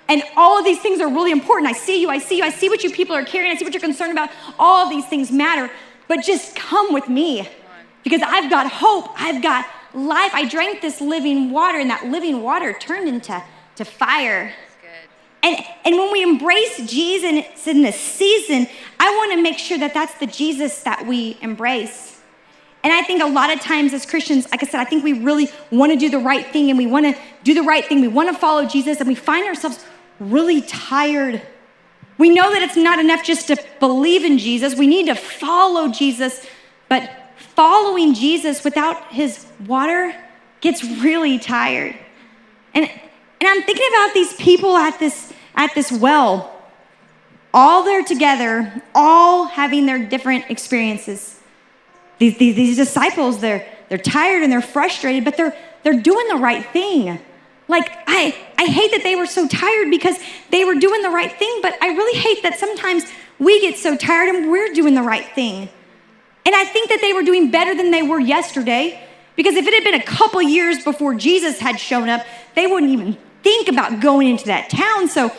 And all of these things are really important. I see you. I see what you people are carrying. I see what you're concerned about. All of these things matter, but just come with me because I've got hope. I've got life. I drank this living water, and that living water turned into fire. And when we embrace Jesus in this season, I want to make sure that that's the Jesus that we embrace. And I think a lot of times as Christians, like I said, I think we really want to do the right thing, and we want to do the right thing. We want to follow Jesus, and we find ourselves really tired We know that it's not enough just to believe in Jesus. We need to follow Jesus, but following Jesus without his water gets really tired. And I'm thinking about these people at this well, all there together, all having their different experiences. These disciples, they're tired and they're frustrated, but they're doing the right thing. Like, I hate that they were so tired because they were doing the right thing, but I really hate that sometimes we get so tired and we're doing the right thing. And I think that they were doing better than they were yesterday, because if it had been a couple years before Jesus had shown up, they wouldn't even think about going into that town. So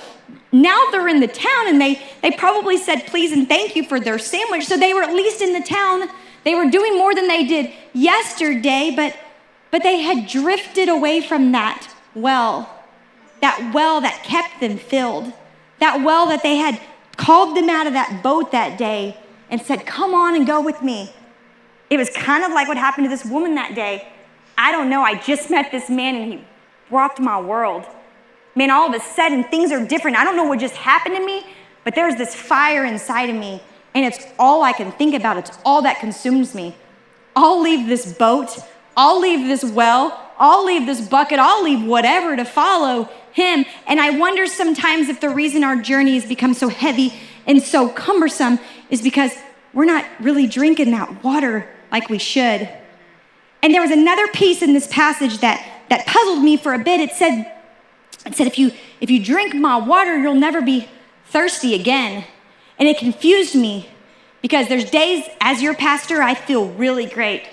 now they're in the town, and they probably said please and thank you for their sandwich. So they were at least in the town. They were doing more than they did yesterday, but they had drifted away from that well that kept them filled, that well that they had called them out of that boat that day and said, come on and go with me. It was kind of like what happened to this woman that day. I don't know, I just met this man and he rocked my world. Man, all of a sudden things are different. I don't know what just happened to me, but there's this fire inside of me, and it's all I can think about. It's all that consumes me. I'll leave this boat, I'll leave this well, I'll leave this bucket, I'll leave whatever to follow him. And I wonder sometimes if the reason our journey has become so heavy and so cumbersome is because we're not really drinking that water like we should. And there was another piece in this passage that puzzled me for a bit. It said if you drink my water, you'll never be thirsty again. And it confused me, because there's days as your pastor, I feel really great.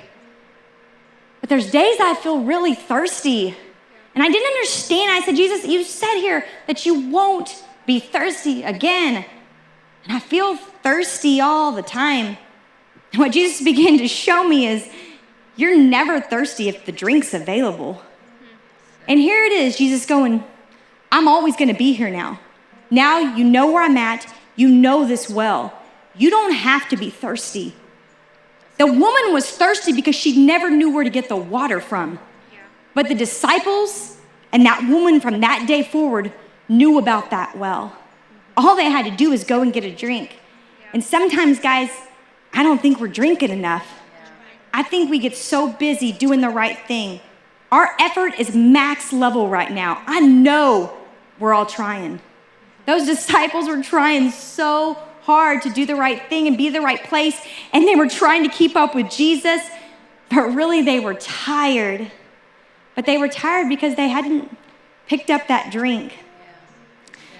But there's days I feel really thirsty. And I didn't understand. I said, Jesus, you said here that you won't be thirsty again. And I feel thirsty all the time. And what Jesus began to show me is you're never thirsty if the drink's available. And here it is, Jesus going, I'm always going to be here now. Now you know where I'm at. You know this well. You don't have to be thirsty. The woman was thirsty because she never knew where to get the water from. But the disciples and that woman from that day forward knew about that well. All they had to do was go and get a drink. And sometimes, guys, I don't think we're drinking enough. I think we get so busy doing the right thing. Our effort is max level right now. I know we're all trying. Those disciples were trying so hard to do the right thing and be the right place, and they were trying to keep up with Jesus, but really they were tired. But they were tired because they hadn't picked up that drink.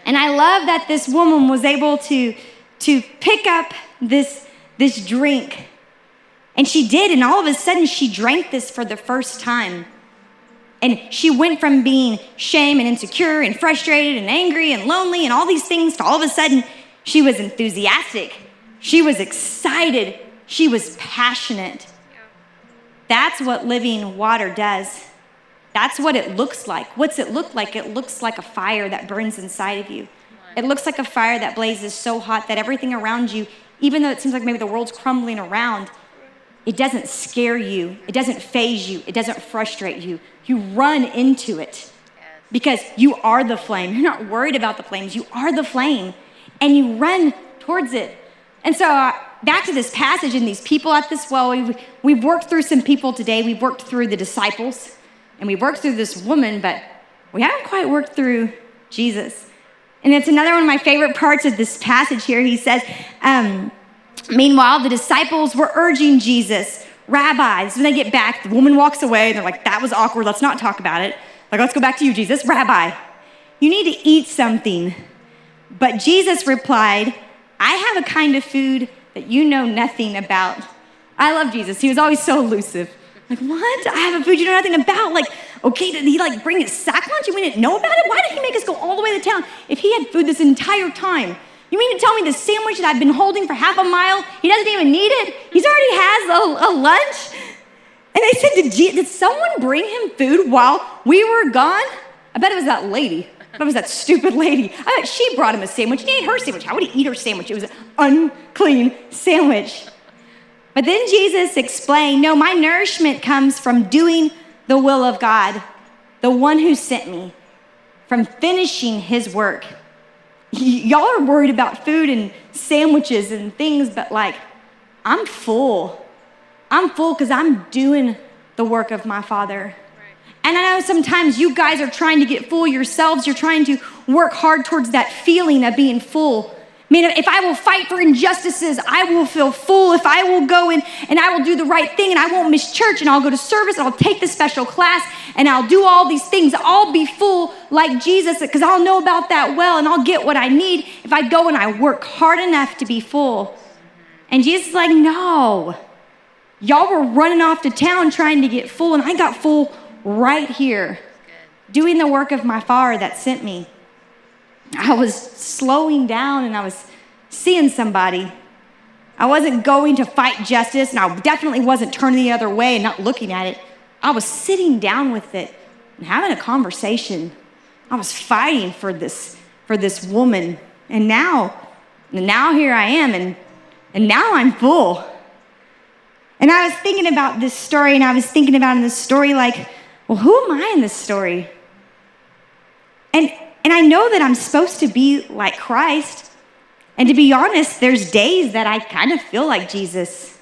And I love that this woman was able to pick up this drink. And she did, and all of a sudden she drank this for the first time. And she went from being shame and insecure and frustrated and angry and lonely and all these things to all of a sudden she was enthusiastic. She was excited. She was passionate. That's what living water does. That's what it looks like. What's it look like? It looks like a fire that burns inside of you. It looks like a fire that blazes so hot that everything around you, even though it seems like maybe the world's crumbling around, it doesn't scare you. It doesn't faze you. It doesn't frustrate you. You run into it because you are the flame. You're not worried about the flames. You are the flame, and you run towards it. And so back to this passage and these people at this well, we've worked through some people today. We've worked through the disciples, and we worked through this woman, but we haven't quite worked through Jesus. And it's another one of my favorite parts of this passage here. He says, meanwhile, the disciples were urging Jesus, Rabbi. So when they get back, the woman walks away, and they're like, that was awkward. Let's not talk about it. Like, let's go back to you, Jesus. Rabbi, you need to eat something. But Jesus replied, I have a kind of food that you know nothing about. I love Jesus. He was always so elusive. Like, what? I have a food you know nothing about. Like, okay, did he like bring his sack lunch and we didn't know about it? Why did he make us go all the way to town if he had food this entire time? You mean to tell me the sandwich that I've been holding for half a mile, he doesn't even need it? He's already has a lunch? And they said, did someone bring him food while we were gone? I bet it was that lady. I bet it was that stupid lady. I bet she brought him a sandwich. He ate her sandwich. How would he eat her sandwich? It was an unclean sandwich. But then Jesus explained, no, my nourishment comes from doing the will of God, the one who sent me, from finishing his work. y'all are worried about food and sandwiches and things, but like, I'm full. I'm full because I'm doing the work of my Father. And I know sometimes you guys are trying to get full yourselves. You're trying to work hard towards that feeling of being full. I mean, if I will fight for injustices, I will feel full. If I will go in and I will do the right thing and I won't miss church and I'll go to service and I'll take the special class and I'll do all these things, I'll be full like Jesus because I'll know about that well and I'll get what I need if I go and I work hard enough to be full. And Jesus is like, no. Y'all were running off to town trying to get full and I got full right here, doing the work of my Father that sent me. I was slowing down and I was seeing somebody. I wasn't going to fight justice and I definitely wasn't turning the other way and not looking at it. I was sitting down with it and having a conversation. I was fighting for this woman. And now here I am and now I'm full. And I was thinking about this story and I was thinking about in this story like, well, who am I in this story? And I know that I'm supposed to be like Christ. And to be honest, there's days that I kind of feel like Jesus.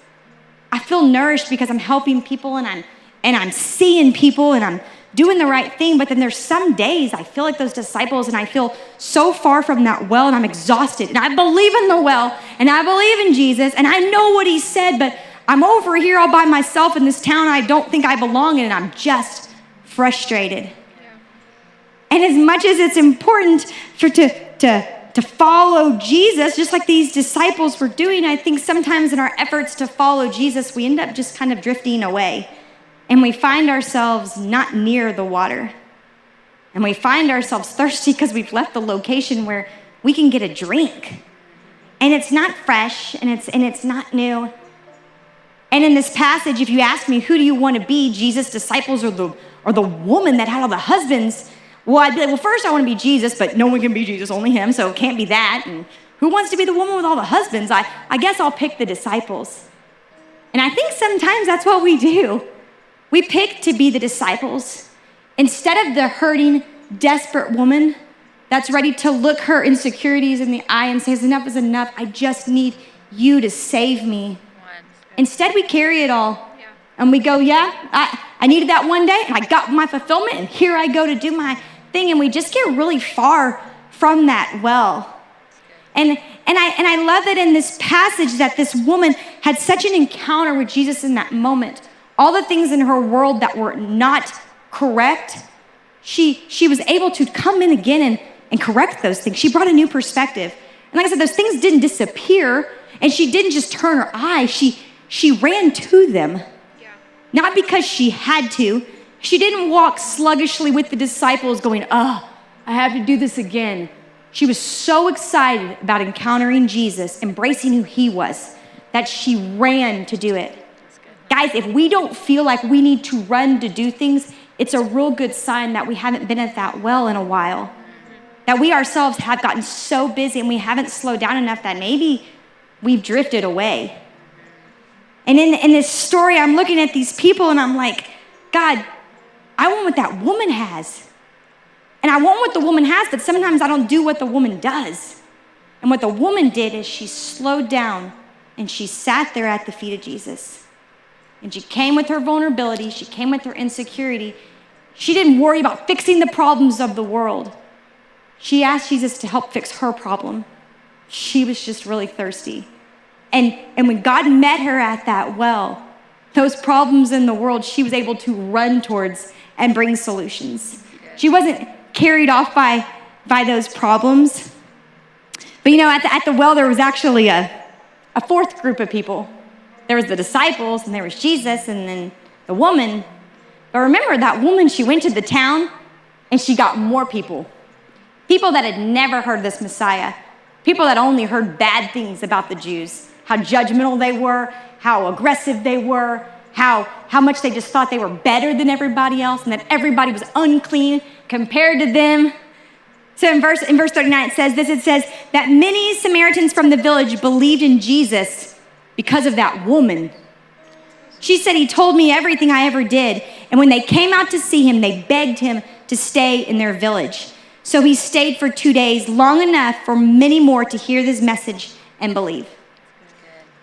I feel nourished because I'm helping people and I'm seeing people and I'm doing the right thing. But then there's some days I feel like those disciples and I feel so far from that well and I'm exhausted. And I believe in the well and I believe in Jesus and I know what he said, but I'm over here all by myself in this town I don't think I belong in and I'm just frustrated. And as much as it's important to follow Jesus, just like these disciples were doing, I think sometimes in our efforts to follow Jesus, we end up just kind of drifting away. And we find ourselves not near the water. And we find ourselves thirsty because we've left the location where we can get a drink. And it's not fresh and it's not new. And in this passage, if you ask me, who do you want to be, Jesus' disciples or the woman that had all the husbands? Well, I'd be like, well, first I want to be Jesus, but no one can be Jesus, only him, so it can't be that. And who wants to be the woman with all the husbands? I guess I'll pick the disciples. And I think sometimes that's what we do. We pick to be the disciples instead of the hurting, desperate woman that's ready to look her insecurities in the eye and says, enough is enough. I just need you to save me. Instead, we carry it all. And we go, I needed that one day, and I got my fulfillment, and here I go to do my thing. And we just get really far from that well. And I love that in this passage that this woman had such an encounter with Jesus in that moment. All the things in her world that were not correct, she was able to come in again and correct those things. She brought a new perspective. And like I said, those things didn't disappear, and she didn't just turn her eye. She ran to them. Not because she had to. She didn't walk sluggishly with the disciples going, I have to do this again. She was so excited about encountering Jesus, embracing who he was, that she ran to do it. Guys, if we don't feel like we need to run to do things, it's a real good sign that we haven't been at that well in a while. That we ourselves have gotten so busy and we haven't slowed down enough that maybe we've drifted away. And in this story, I'm looking at these people and I'm like, God, I want what that woman has. And I want what the woman has, but sometimes I don't do what the woman does. And what the woman did is she slowed down and she sat there at the feet of Jesus. And she came with her vulnerability. She came with her insecurity. She didn't worry about fixing the problems of the world. She asked Jesus to help fix her problem. She was just really thirsty. And when God met her at that well, those problems in the world, she was able to run towards and bring solutions. She wasn't carried off by those problems. But at the well, there was actually a fourth group of people. There was the disciples, and there was Jesus, and then the woman. But remember, that woman, she went to the town, and she got more people. People that had never heard this Messiah. People that only heard bad things about the Jews. How judgmental they were, how aggressive they were, how much they just thought they were better than everybody else and that everybody was unclean compared to them. So in verse 39 it says that many Samaritans from the village believed in Jesus because of that woman. She said, he told me everything I ever did. And when they came out to see him, they begged him to stay in their village. So he stayed for 2 days, long enough for many more to hear this message and believe.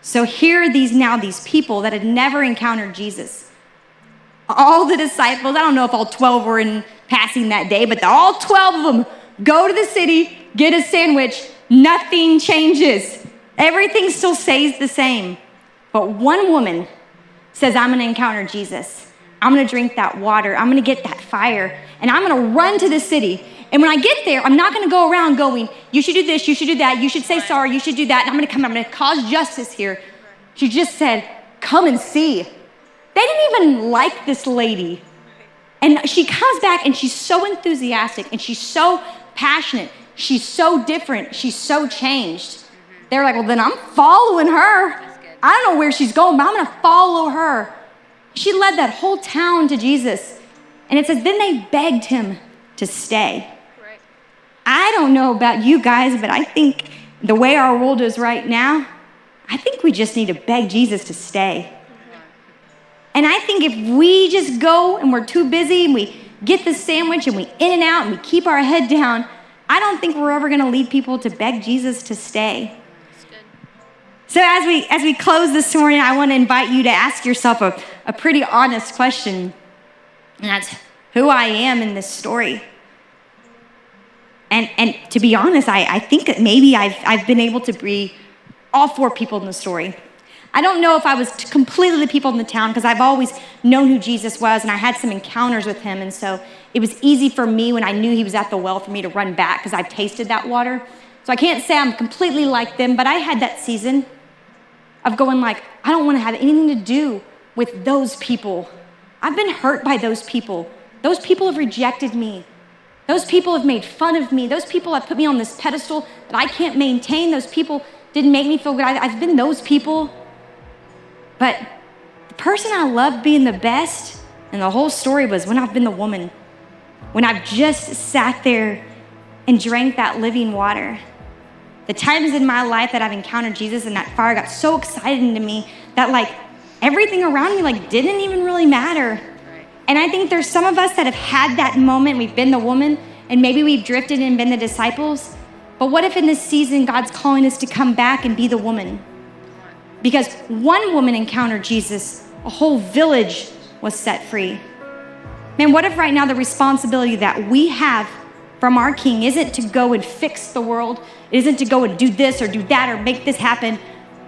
So here are these people that had never encountered Jesus. All the disciples, I don't know if all 12 were in passing that day, but all 12 of them go to the city, get a sandwich, nothing changes. Everything still stays the same. But one woman says, I'm gonna encounter Jesus. I'm gonna drink that water. I'm gonna get that fire, and I'm gonna run to the city. And when I get there, I'm not gonna go around going, you should do this, you should do that, you should say sorry, you should do that, and I'm gonna cause justice here. She just said, come and see. They didn't even like this lady. And she comes back and she's so enthusiastic and she's so passionate. She's so different. She's so changed. They're like, well, then I'm following her. I don't know where she's going, but I'm gonna follow her. She led that whole town to Jesus. And it says, then they begged him to stay. I don't know about you guys, but I think the way our world is right now, I think we just need to beg Jesus to stay. And I think if we just go and we're too busy and we get the sandwich and we in and out and we keep our head down, I don't think we're ever gonna lead people to beg Jesus to stay. So as we close this morning, I wanna invite you to ask yourself a pretty honest question. And that's who I am in this story. And to be honest, I think that maybe I've been able to be all 4 people in the story. I don't know if I was completely the people in the town because I've always known who Jesus was and I had some encounters with him. And so it was easy for me when I knew he was at the well for me to run back because I've tasted that water. So I can't say I'm completely like them, but I had that season of going like, I don't want to have anything to do with those people. I've been hurt by those people. Those people have rejected me. Those people have made fun of me. Those people have put me on this pedestal that I can't maintain. Those people didn't make me feel good. I've been those people. But the person I loved being the best in the whole story was when I've been the woman. When I've just sat there and drank that living water. The times in my life that I've encountered Jesus and that fire got so exciting to me that like everything around me like didn't even really matter. And I think there's some of us that have had that moment, we've been the woman, and maybe we've drifted and been the disciples. But what if in this season, God's calling us to come back and be the woman? Because one woman encountered Jesus, a whole village was set free. Man, what if right now the responsibility that we have from our King isn't to go and fix the world, it isn't to go and do this or do that or make this happen.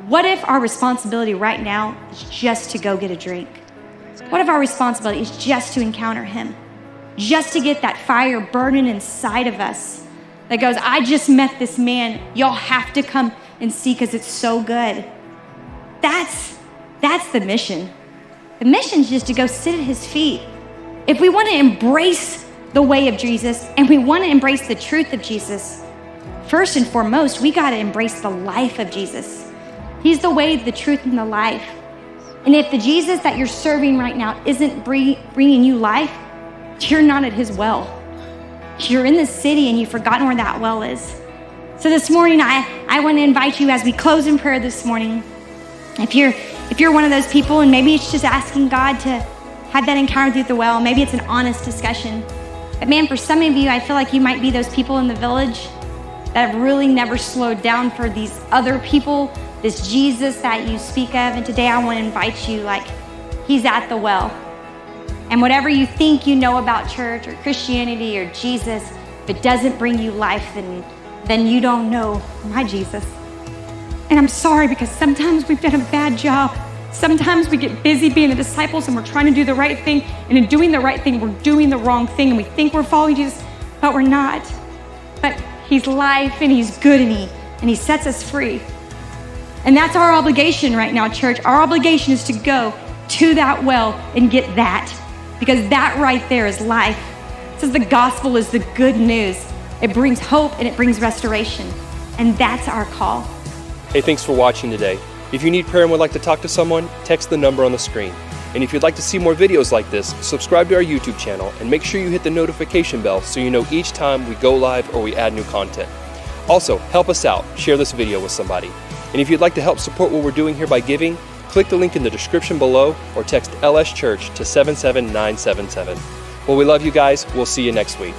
What if our responsibility right now is just to go get a drink? What if our responsibility is just to encounter him? Just to get that fire burning inside of us that goes, I just met this man. Y'all have to come and see because it's so good. That's the mission. The mission is just to go sit at his feet. If we want to embrace the way of Jesus and we want to embrace the truth of Jesus, first and foremost, we got to embrace the life of Jesus. He's the way, the truth, and the life. And if the Jesus that you're serving right now isn't bringing you life, you're not at his well. You're in the city and you've forgotten where that well is. So this morning, I want to invite you as we close in prayer this morning. If you're one of those people and maybe it's just asking God to have that encounter through the well, maybe it's an honest discussion. But man, for some of you, I feel like you might be those people in the village that have really never slowed down for these other people, this Jesus that you speak of. And today I want to invite you, like, he's at the well. And whatever you think you know about church or Christianity or Jesus, if it doesn't bring you life, then you don't know my Jesus. And I'm sorry because sometimes we've done a bad job. Sometimes we get busy being the disciples and we're trying to do the right thing. And in doing the right thing, we're doing the wrong thing. And we think we're following Jesus, but we're not. But he's life and he's good and he sets us free. And that's our obligation right now, church. Our obligation is to go to that well and get that. Because that right there is life. It says the gospel is the good news. It brings hope and it brings restoration. And that's our call. Hey, thanks for watching today. If you need prayer and would like to talk to someone, text the number on the screen. And if you'd like to see more videos like this, subscribe to our YouTube channel and make sure you hit the notification bell so you know each time we go live or we add new content. Also, help us out. Share this video with somebody. And if you'd like to help support what we're doing here by giving, click the link in the description below or text LS Church to 77977. Well, we love you guys. We'll see you next week.